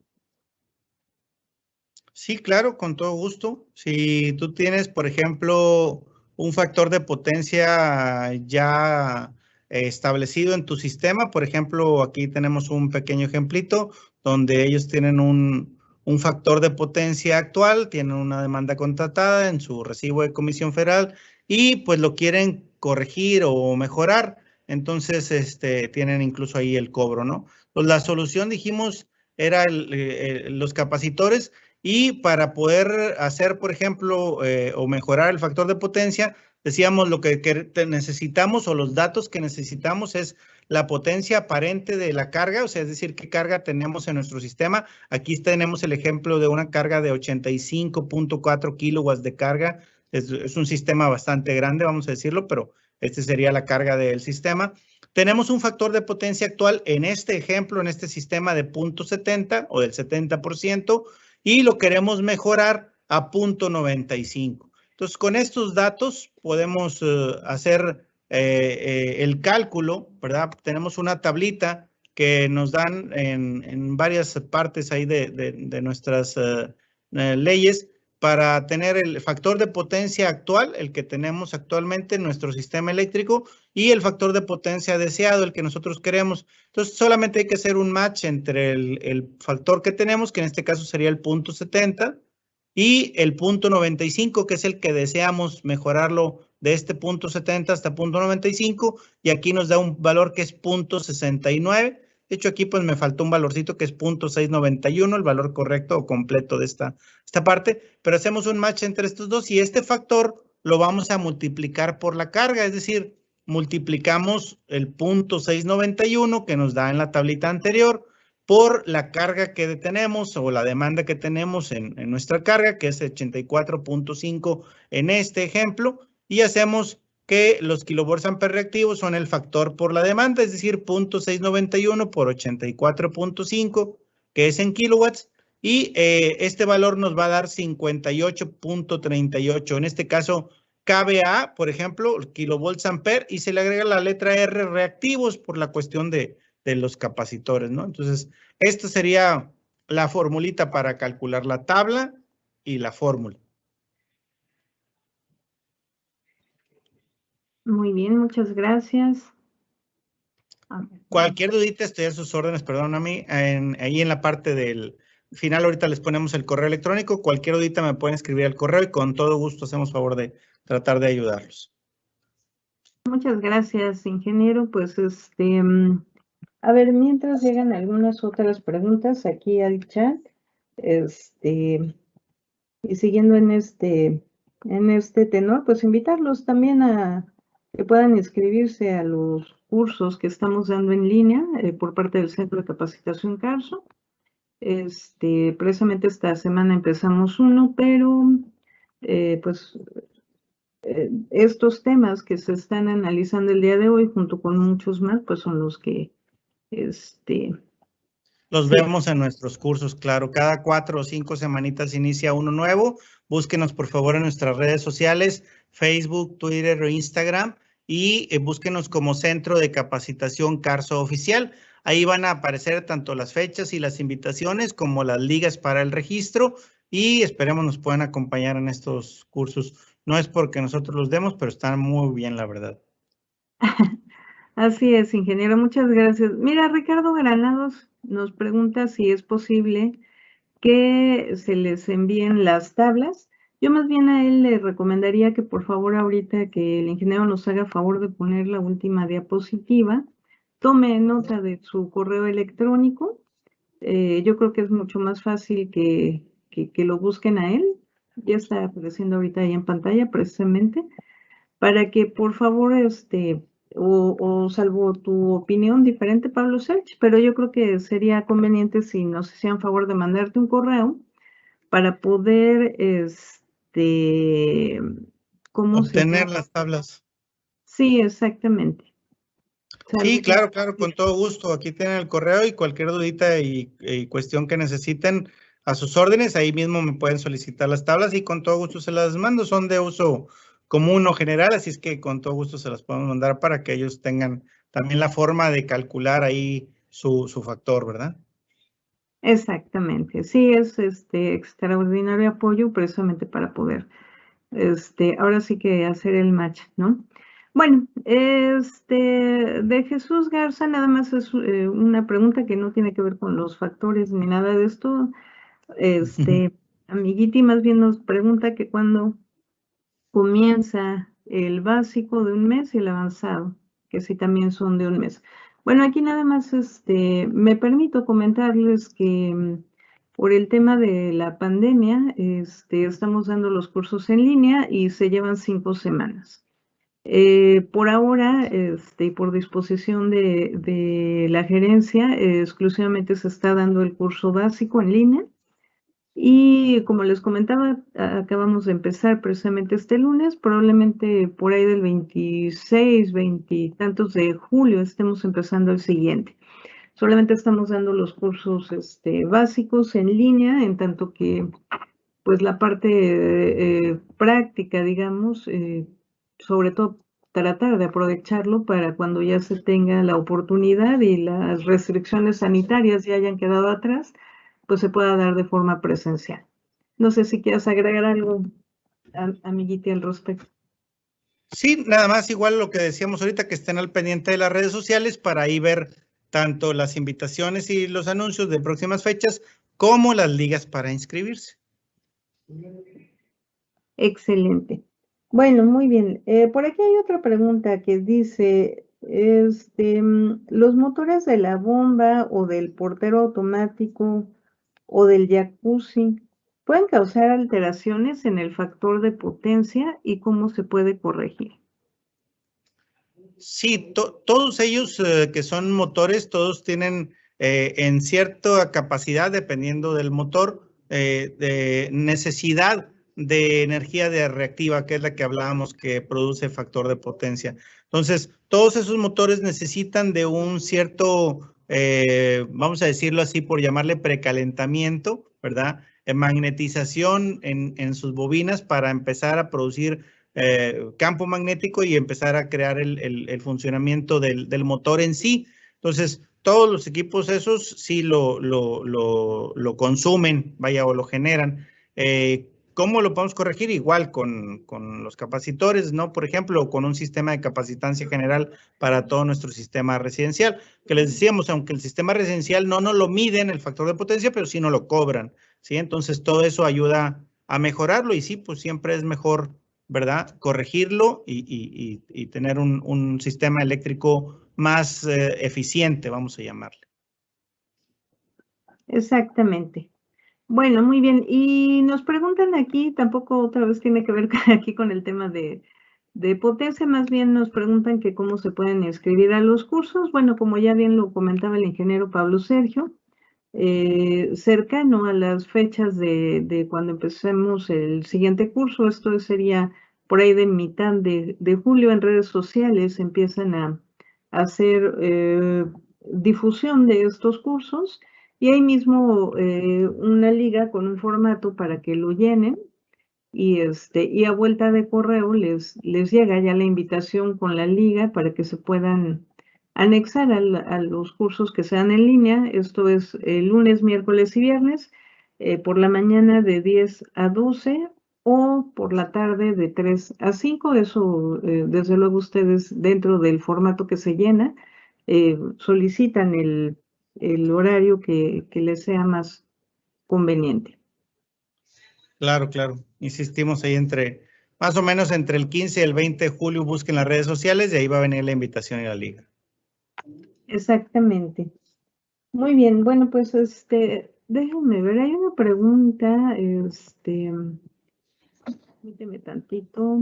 Sí, claro, con todo gusto. Si tú tienes, por ejemplo, un factor de potencia ya establecido en tu sistema, por ejemplo, aquí tenemos un pequeño ejemplito donde ellos tienen un factor de potencia actual, tienen una demanda contratada en su recibo de Comisión Federal y pues lo quieren corregir o mejorar. Entonces, tienen incluso ahí el cobro, ¿no? Pues la solución, dijimos, era los capacitores. Y para poder hacer, por ejemplo, o mejorar el factor de potencia, decíamos lo que necesitamos o los datos que necesitamos es la potencia aparente de la carga, o sea, es decir, qué carga tenemos en nuestro sistema. Aquí tenemos el ejemplo de una carga de 85.4 kilowatts de carga. Es un sistema bastante grande, vamos a decirlo, pero este sería la carga del sistema. Tenemos un factor de potencia actual en este ejemplo, en este sistema de 0.70 o del 70%. Y lo queremos mejorar a 0.95. Entonces, con estos datos podemos hacer el cálculo, ¿verdad? Tenemos una tablita que nos dan en varias partes ahí de nuestras leyes para tener el factor de potencia actual, el que tenemos actualmente en nuestro sistema eléctrico, y el factor de potencia deseado, el que nosotros queremos. Entonces, solamente hay que hacer un match entre el factor que tenemos, que en este caso sería el 0.70, y el 0.95, que es el que deseamos mejorarlo de este 0.70 hasta 0.95, y aquí nos da un valor que es 0.69. De hecho, aquí pues me faltó un valorcito que es 0.691, el valor correcto o completo de esta parte, pero hacemos un match entre estos dos y este factor lo vamos a multiplicar por la carga, es decir, multiplicamos el 0.691 que nos da en la tablita anterior por la carga que tenemos o la demanda que tenemos en nuestra carga, que es 84.5 en este ejemplo, y hacemos que los kilovolts amper reactivos son el factor por la demanda, es decir, 0.691 por 84.5, que es en kilowatts, y este valor nos va a dar 58.38. En este caso, KVA, por ejemplo, kilovolts amper, y se le agrega la letra R reactivos por la cuestión de los capacitores, ¿no? Entonces, esta sería la formulita para calcular la tabla y la fórmula. Muy bien, muchas gracias. Cualquier dudita, estoy a sus órdenes, perdóname, ahí en la parte del final ahorita les ponemos el correo electrónico. Cualquier dudita me pueden escribir al correo y con todo gusto hacemos favor de tratar de ayudarlos. Muchas gracias, ingeniero. Pues a ver, mientras llegan algunas otras preguntas aquí al chat, y siguiendo en este tenor, pues invitarlos también a que puedan inscribirse a los cursos que estamos dando en línea por parte del Centro de Capacitación Carso. Precisamente esta semana empezamos uno, pero pues estos temas que se están analizando el día de hoy, junto con muchos más, pues son los que los vemos en nuestros cursos, claro. Cada 4 o 5 semanitas inicia uno nuevo. Búsquenos, por favor, en nuestras redes sociales, Facebook, Twitter o Instagram, y búsquenos como Centro de Capacitación Carso Oficial. Ahí van a aparecer tanto las fechas y las invitaciones como las ligas para el registro, y esperemos nos puedan acompañar en estos cursos. No es porque nosotros los demos, pero están muy bien, la verdad. Así es, ingeniero, muchas gracias. Mira, Ricardo Granados nos pregunta si es posible que se les envíen las tablas. Yo más bien a él le recomendaría que por favor ahorita que el ingeniero nos haga favor de poner la última diapositiva, tome nota de su correo electrónico Yo creo que es mucho más fácil que lo busquen a él. Ya está apareciendo ahorita ahí en pantalla precisamente, para que por favor, o salvo tu opinión diferente, Pablo Serge, pero yo creo que sería conveniente si nos hicieran favor de mandarte un correo para poder, ¿cómo se llama? Obtener las tablas. Sí, exactamente. Sí, Salvo que claro, claro, con todo gusto. Aquí tienen el correo y cualquier dudita y cuestión que necesiten a sus órdenes, ahí mismo me pueden solicitar las tablas y con todo gusto se las mando. Son de uso común o general, así es que con todo gusto se las podemos mandar para que ellos tengan también la forma de calcular ahí su factor, ¿verdad? exactamente. Sí, es extraordinario apoyo precisamente para poder, ahora sí que hacer el match, ¿no? Bueno, de Jesús Garza, nada más es una pregunta que no tiene que ver con los factores ni nada de esto. Amiguiti más bien nos pregunta que cuándo comienza el básico de un mes y el avanzado, que sí también son de un mes. Bueno, aquí nada más me permito comentarles que por el tema de la pandemia, estamos dando los cursos en línea y se llevan 5 semanas. Por ahora, y por disposición de la gerencia, exclusivamente se está dando el curso básico en línea. Y como les comentaba, acabamos de empezar precisamente este lunes, probablemente por ahí del 26, 20 y tantos de julio estemos empezando el siguiente. Solamente estamos dando los cursos básicos en línea, en tanto que pues la parte práctica, digamos, sobre todo tratar de aprovecharlo para cuando ya se tenga la oportunidad y las restricciones sanitarias ya hayan quedado atrás, pues se pueda dar de forma presencial. No sé si quieras agregar algo, amiguiti, al respecto. Sí, nada más igual lo que decíamos ahorita, que estén al pendiente de las redes sociales para ahí ver tanto las invitaciones y los anuncios de próximas fechas como las ligas para inscribirse. Excelente. Bueno, muy bien. Por aquí hay otra pregunta que dice, los motores de la bomba o del portero automático o del jacuzzi pueden causar alteraciones en el factor de potencia y cómo se puede corregir. Sí, todos ellos que son motores, todos tienen en cierta capacidad, dependiendo del motor, de necesidad de energía de reactiva, que es la que hablábamos que produce factor de potencia. Entonces, todos esos motores necesitan de un cierto, vamos a decirlo así, por llamarle precalentamiento, ¿verdad? Magnetización en sus bobinas para empezar a producir campo magnético y empezar a crear el funcionamiento del motor en sí. Entonces, todos los equipos esos sí lo consumen, vaya, o lo generan. ¿Cómo lo podemos corregir? Igual con los capacitores, ¿no? Por ejemplo, con un sistema de capacitancia general para todo nuestro sistema residencial, que les decíamos, aunque el sistema residencial no nos lo miden el factor de potencia, pero sí nos lo cobran, ¿sí? Entonces, todo eso ayuda a mejorarlo y sí, pues siempre es mejor, ¿verdad? Corregirlo y tener un sistema eléctrico más eficiente, vamos a llamarle. Exactamente. Bueno, muy bien. Y nos preguntan aquí, tampoco otra vez tiene que ver aquí con el tema de potencia, más bien nos preguntan que cómo se pueden inscribir a los cursos. Bueno, como ya bien lo comentaba el ingeniero Pablo Sergio, cercano a las fechas de cuando empecemos el siguiente curso, esto sería por ahí de mitad de julio, en redes sociales empiezan a hacer difusión de estos cursos y ahí mismo una liga con un formato para que lo llenen y a vuelta de correo les llega ya la invitación con la liga para que se puedan anexar a los cursos que sean en línea. Esto es lunes, miércoles y viernes, por la mañana de 10 a 12 o por la tarde de 3 a 5. Eso, desde luego, ustedes dentro del formato que se llena, solicitan el horario que les sea más conveniente. Claro, claro. Insistimos ahí más o menos entre el 15 y el 20 de julio, busquen las redes sociales y ahí va a venir la invitación y la liga. Exactamente. Muy bien, bueno, pues déjenme ver, hay una pregunta, permíteme tantito,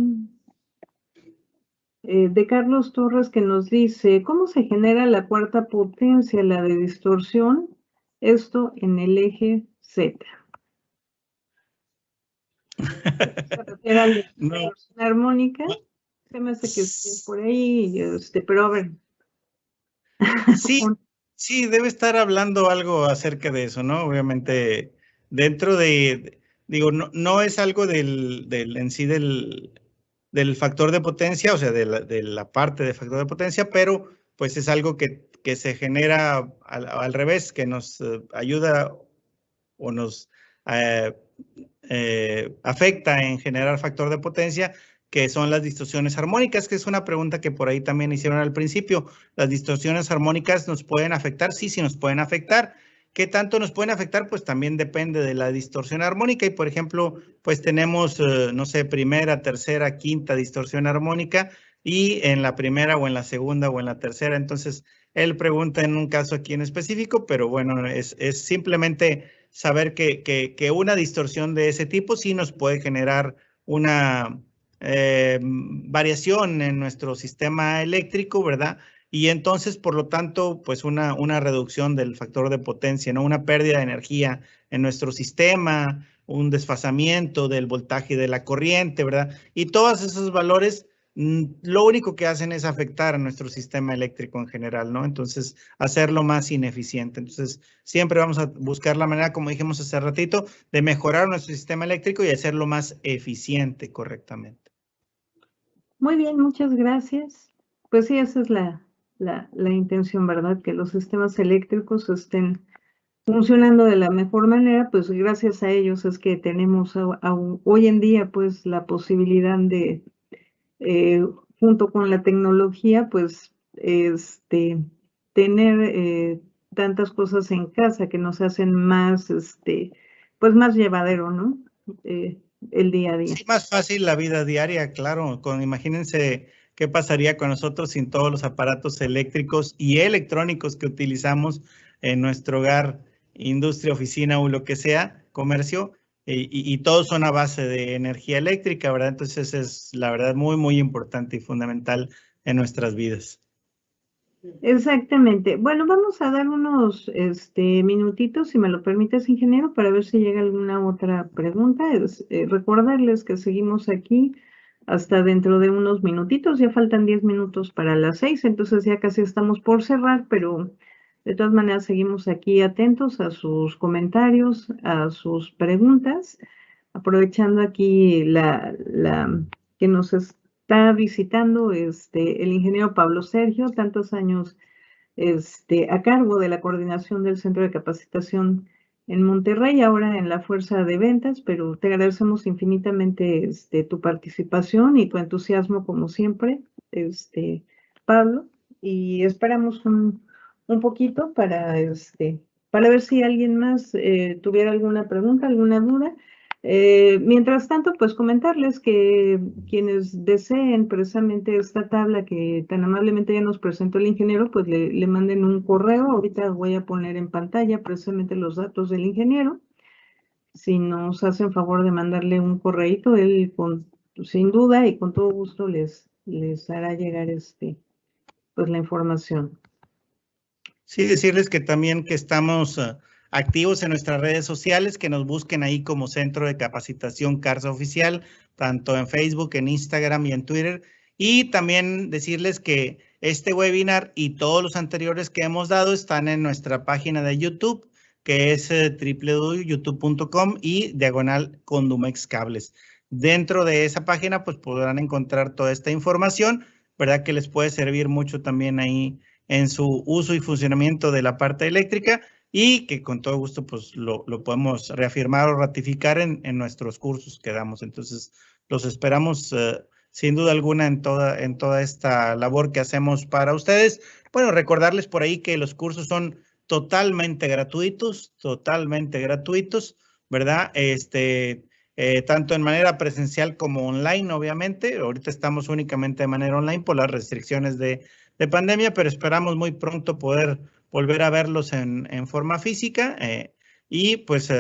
de Carlos Torres que nos dice, ¿cómo se genera la cuarta potencia, la de distorsión? Esto en el eje Z. Se refiere a la No, distorsión armónica, se me hace que esté por ahí, pero a ver. sí, sí, debe estar hablando algo acerca de eso, ¿no? Obviamente, dentro digo, no es algo en sí del factor de potencia, o sea, de la parte de factor de potencia, pero pues es algo que se genera al revés, que nos ayuda o nos eh, afecta en generar factor de potencia, que son las distorsiones armónicas, que es una pregunta que por ahí también hicieron al principio. ¿Las distorsiones armónicas nos pueden afectar? Sí, sí nos pueden afectar. ¿Qué tanto nos pueden afectar? Pues también depende de la distorsión armónica y, por ejemplo, pues tenemos, no sé, primera, tercera, quinta distorsión armónica y en la primera o en la segunda o en la tercera. Entonces, él pregunta en un caso aquí en específico, pero bueno, es simplemente saber que una distorsión de ese tipo sí nos puede generar una variación en nuestro sistema eléctrico, ¿verdad? Y entonces, por lo tanto, pues una reducción del factor de potencia, ¿no? Una pérdida de energía en nuestro sistema, un desfasamiento del voltaje de la corriente, ¿verdad? Y todos esos valores lo único que hacen es afectar a nuestro sistema eléctrico en general, ¿no? Entonces, hacerlo más ineficiente. Entonces, siempre vamos a buscar la manera, como dijimos hace ratito, de mejorar nuestro sistema eléctrico y hacerlo más eficiente correctamente. Muy bien, muchas gracias. Pues sí, esa es la intención, ¿verdad? Que los sistemas eléctricos estén funcionando de la mejor manera, pues gracias a ellos es que tenemos hoy en día pues la posibilidad de, eh, junto con la tecnología, pues tener tantas cosas en casa que nos hacen más, pues más llevadero, ¿no? Eh, el día a día. Sí, más fácil la vida diaria, claro. Imagínense qué pasaría con nosotros sin todos los aparatos eléctricos y electrónicos que utilizamos en nuestro hogar, industria, oficina o lo que sea, comercio, y todos son a base de energía eléctrica, ¿verdad? Entonces es la verdad muy, muy importante y fundamental en nuestras vidas. Exactamente. Bueno, vamos a dar unos minutitos, si me lo permites, ingeniero, para ver si llega alguna otra pregunta. Recordarles que seguimos aquí hasta dentro de unos minutitos. Ya faltan 10 minutos para las 6, entonces ya casi estamos por cerrar, pero de todas maneras seguimos aquí atentos a sus comentarios, a sus preguntas, aprovechando aquí la que nos está visitando el ingeniero Pablo Sergio, tantos años a cargo de la coordinación del Centro de Capacitación en Monterrey, ahora en la Fuerza de Ventas, pero te agradecemos infinitamente tu participación y tu entusiasmo como siempre, Pablo, y esperamos un poquito para ver si alguien más tuviera alguna pregunta, alguna duda. Mientras tanto, pues comentarles que quienes deseen precisamente esta tabla que tan amablemente ya nos presentó el ingeniero, pues le manden un correo. Ahorita voy a poner en pantalla precisamente los datos del ingeniero. Si nos hacen favor de mandarle un correíto, él sin duda y con todo gusto les hará llegar pues la información. Sí, decirles que también que estamos activos en nuestras redes sociales, que nos busquen ahí como Centro de Capacitación CARSO Oficial, tanto en Facebook, en Instagram y en Twitter. Y también decirles que este webinar y todos los anteriores que hemos dado están en nuestra página de YouTube, que es www.youtube.com y /Condumex Cables. Dentro de esa página, pues podrán encontrar toda esta información, ¿verdad? Que les puede servir mucho también ahí en su uso y funcionamiento de la parte eléctrica y que con todo gusto pues lo podemos reafirmar o ratificar en nuestros cursos que damos. Entonces los esperamos sin duda alguna en toda esta labor que hacemos para ustedes. Bueno, recordarles por ahí que los cursos son totalmente gratuitos, ¿verdad? Tanto en manera presencial como online, obviamente. Ahorita estamos únicamente de manera online por las restricciones de pandemia, pero esperamos muy pronto poder volver a verlos en forma física y pues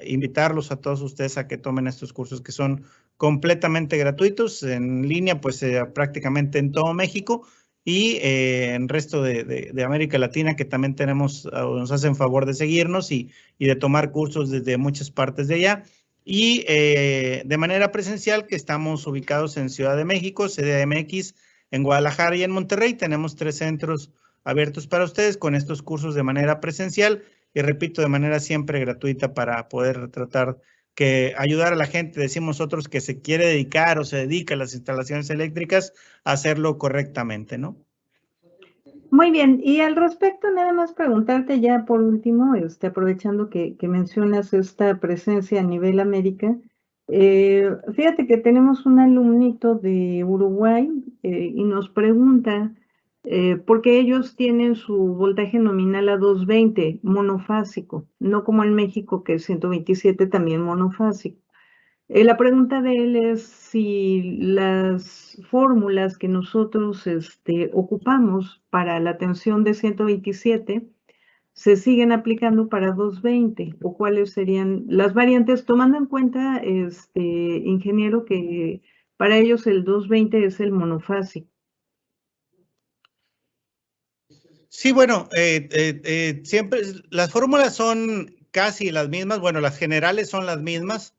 invitarlos a todos ustedes a que tomen estos cursos que son completamente gratuitos en línea, pues prácticamente en todo México y en el resto de América Latina, que también tenemos, nos hacen favor de seguirnos y de tomar cursos desde muchas partes de allá. Y de manera presencial, que estamos ubicados en Ciudad de México, CDMX, en Guadalajara y en Monterrey. Tenemos 3 centros abiertos para ustedes con estos cursos de manera presencial y repito, de manera siempre gratuita para poder tratar que ayudar a la gente, decimos nosotros, que se quiere dedicar o se dedica a las instalaciones eléctricas, a hacerlo correctamente, ¿no? Muy bien, y al respecto, nada más preguntarte ya por último, aprovechando que mencionas esta presencia a nivel América, fíjate que tenemos un alumnito de Uruguay y nos pregunta, porque ellos tienen su voltaje nominal a 220, monofásico, no como en México que es 127 también monofásico. La pregunta de él es si las fórmulas que nosotros ocupamos para la tensión de 127 se siguen aplicando para 220 o cuáles serían las variantes, tomando en cuenta, ingeniero, que para ellos el 220 es el monofásico. Sí, bueno, siempre las fórmulas son casi las mismas, bueno, las generales son las mismas,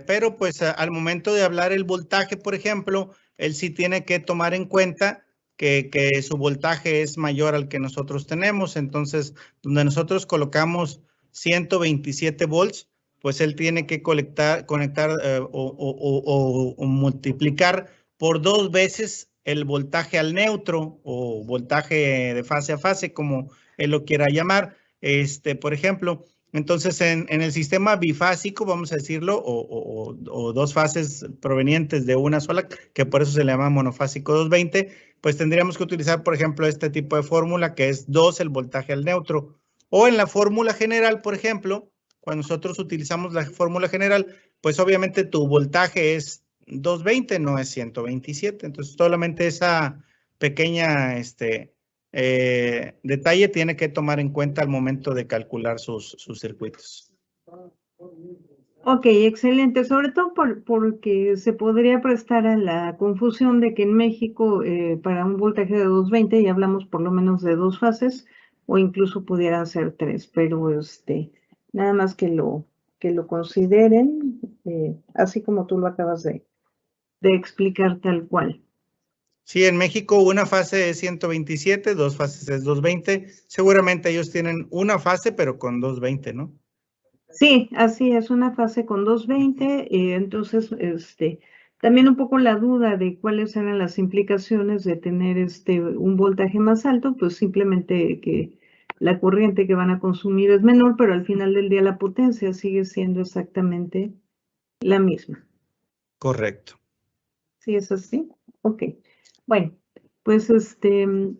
pero pues al momento de hablar el voltaje, por ejemplo, él sí tiene que tomar en cuenta que su voltaje es mayor al que nosotros tenemos, entonces donde nosotros colocamos 127 volts, pues él tiene que conectar o multiplicar por 2 veces el voltaje al neutro o voltaje de fase a fase, como él lo quiera llamar. Por ejemplo, entonces en el sistema bifásico, vamos a decirlo, o 2 fases provenientes de una sola, que por eso se le llama monofásico 220, pues tendríamos que utilizar, por ejemplo, este tipo de fórmula que es 2 el voltaje al neutro. O en la fórmula general, por ejemplo, cuando nosotros utilizamos la fórmula general, pues obviamente tu voltaje es 220, no es 127. Entonces, solamente esa pequeña detalle tiene que tomar en cuenta al momento de calcular sus circuitos. Ok, excelente, sobre todo porque se podría prestar a la confusión de que en México para un voltaje de 220 ya hablamos por lo menos de 2 fases o incluso pudieran ser 3, pero nada más que lo consideren, así como tú lo acabas de explicar tal cual. Sí, en México una fase es 127, 2 fases es 220. Seguramente ellos tienen una fase, pero con 220, ¿no? Sí, así es, una fase con 220, entonces, también un poco la duda de cuáles eran las implicaciones de tener un voltaje más alto, pues simplemente que la corriente que van a consumir es menor, pero al final del día la potencia sigue siendo exactamente la misma. Correcto. ¿Sí es así? Ok. Bueno, pues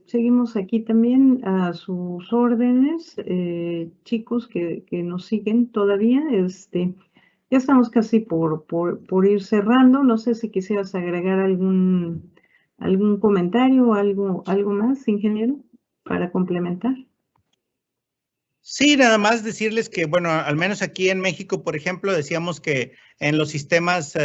seguimos aquí también a sus órdenes, chicos que nos siguen todavía. Ya estamos casi por ir cerrando. No sé si quisieras agregar algún comentario o algo más, ingeniero, para complementar. Sí, nada más decirles que, bueno, al menos aquí en México, por ejemplo, decíamos que en los sistemas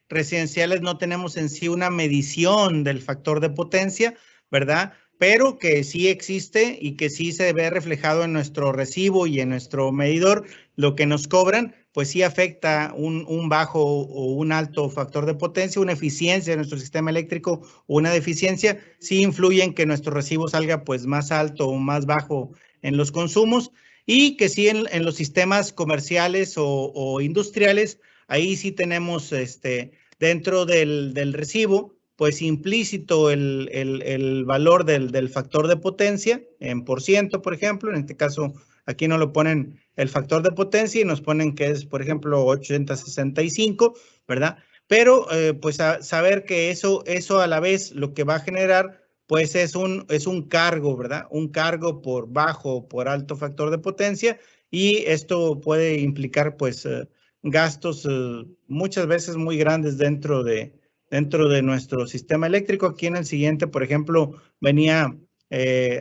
residenciales no tenemos en sí una medición del factor de potencia, ¿verdad? Pero que sí existe y que sí se ve reflejado en nuestro recibo y en nuestro medidor. Lo que nos cobran, pues sí afecta un bajo o un alto factor de potencia, una eficiencia de nuestro sistema eléctrico o una deficiencia, sí influye en que nuestro recibo salga pues más alto o más bajo en los consumos y que sí en los sistemas comerciales o industriales, ahí sí tenemos dentro del recibo, pues implícito el valor del factor de potencia en por ciento, por ejemplo. En este caso, aquí no lo ponen el factor de potencia y nos ponen que es, por ejemplo, 8065, ¿verdad? Pero pues saber que eso a la vez lo que va a generar pues es un cargo, ¿verdad? Un cargo por bajo o por alto factor de potencia y esto puede implicar pues gastos muchas veces muy grandes dentro de nuestro sistema eléctrico. Aquí en el siguiente, por ejemplo, venía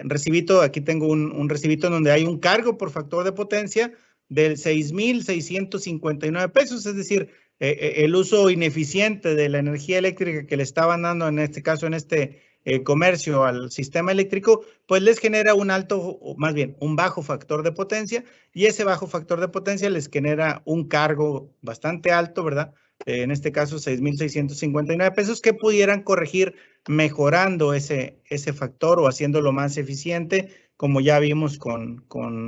recibito, aquí tengo un recibito en donde hay un cargo por factor de potencia del 6,659 pesos, es decir, el uso ineficiente de la energía eléctrica que le estaban dando en este caso, en este comercio al sistema eléctrico, pues les genera un alto, o más bien, un bajo factor de potencia, y ese bajo factor de potencia les genera un cargo bastante alto, ¿verdad? En este caso, 6,659 pesos que pudieran corregir mejorando ese factor o haciéndolo más eficiente, como ya vimos con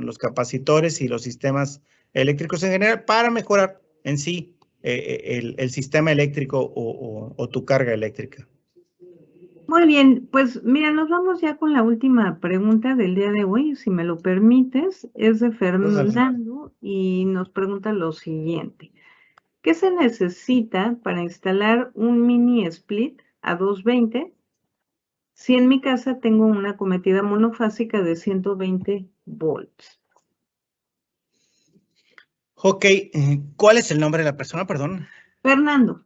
los capacitores y los sistemas eléctricos en general, para mejorar en sí el sistema eléctrico o tu carga eléctrica. Muy bien, pues mira, nos vamos ya con la última pregunta del día de hoy, si me lo permites, es de Fernando y nos pregunta lo siguiente. ¿Qué se necesita para instalar un mini split a 220 si en mi casa tengo una cometida monofásica de 120 volts? Ok, ¿cuál es el nombre de la persona? Perdón. Fernando.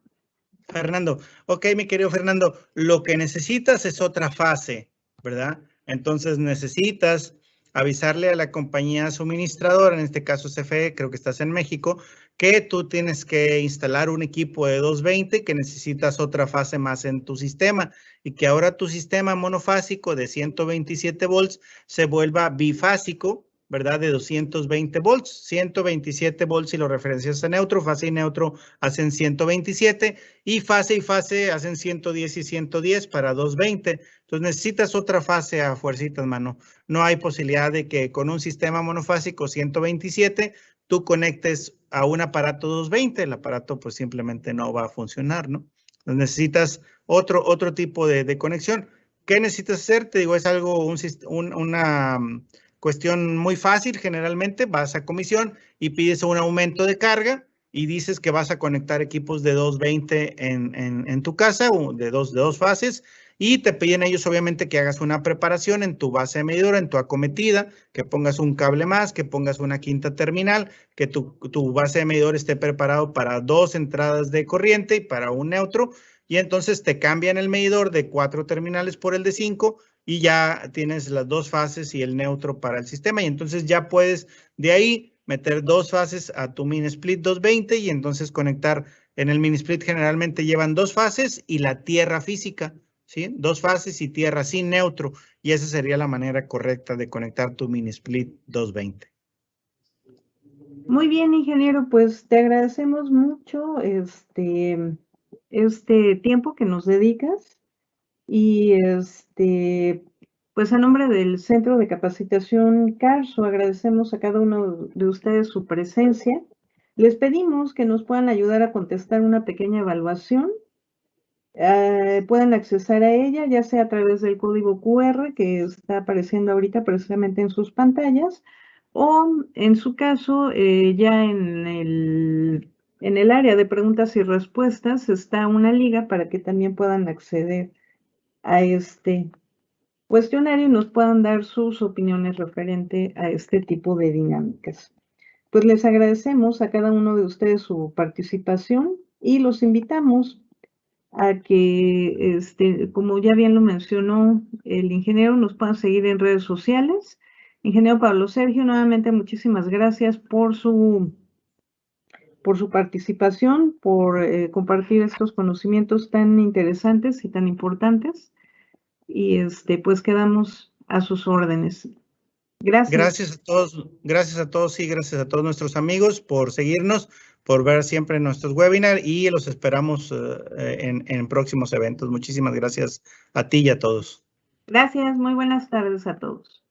Fernando, ok, mi querido Fernando, lo que necesitas es otra fase, ¿verdad? Entonces necesitas avisarle a la compañía suministradora, en este caso CFE, creo que estás en México, que tú tienes que instalar un equipo de 220, que necesitas otra fase más en tu sistema y que ahora tu sistema monofásico de 127 volts se vuelva bifásico, ¿verdad? De 220 volts, 127 volts si lo referencias a neutro, fase y neutro hacen 127 y fase hacen 110 y 110 para 220. Entonces necesitas otra fase a fuercitas, mano. No hay posibilidad de que con un sistema monofásico 127 tú conectes a un aparato 220. El aparato pues simplemente no va a funcionar, ¿no? Entonces necesitas otro tipo de conexión. ¿Qué necesitas hacer? Te digo, es algo, una cuestión muy fácil. Generalmente vas a comisión y pides un aumento de carga y dices que vas a conectar equipos de 220 en tu casa, de dos fases, y te piden ellos obviamente que hagas una preparación en tu base de medidora, en tu acometida, que pongas un cable más, que pongas una quinta terminal, que tu base de medidor esté preparado para 2 entradas de corriente y para un neutro, y entonces te cambian el medidor de 4 terminales por el de 5 y ya tienes las 2 fases y el neutro para el sistema, y entonces ya puedes de ahí meter 2 fases a tu mini split 220 y entonces conectar. En el mini split generalmente llevan 2 fases y la tierra física, ¿sí? 2 fases y tierra sin neutro, y esa sería la manera correcta de conectar tu mini split 220. Muy bien, ingeniero, pues te agradecemos mucho este tiempo que nos dedicas y pues a nombre del Centro de Capacitación CARSO agradecemos a cada uno de ustedes su presencia. Les pedimos que nos puedan ayudar a contestar una pequeña evaluación. Pueden accesar a ella ya sea a través del código QR que está apareciendo ahorita precisamente en sus pantallas o en su caso ya en el área de preguntas y respuestas está una liga para que también puedan acceder a este cuestionario y nos puedan dar sus opiniones referente a este tipo de dinámicas. Pues les agradecemos a cada uno de ustedes su participación y los invitamos a que, como ya bien lo mencionó el ingeniero, nos puedan seguir en redes sociales. Ingeniero Pablo Sergio, nuevamente muchísimas gracias por su participación, por compartir estos conocimientos tan interesantes y tan importantes. Y pues quedamos a sus órdenes. Gracias. Gracias a todos y gracias a todos nuestros amigos por seguirnos, por ver siempre nuestros webinars y los esperamos en próximos eventos. Muchísimas gracias a ti y a todos. Gracias, muy buenas tardes a todos.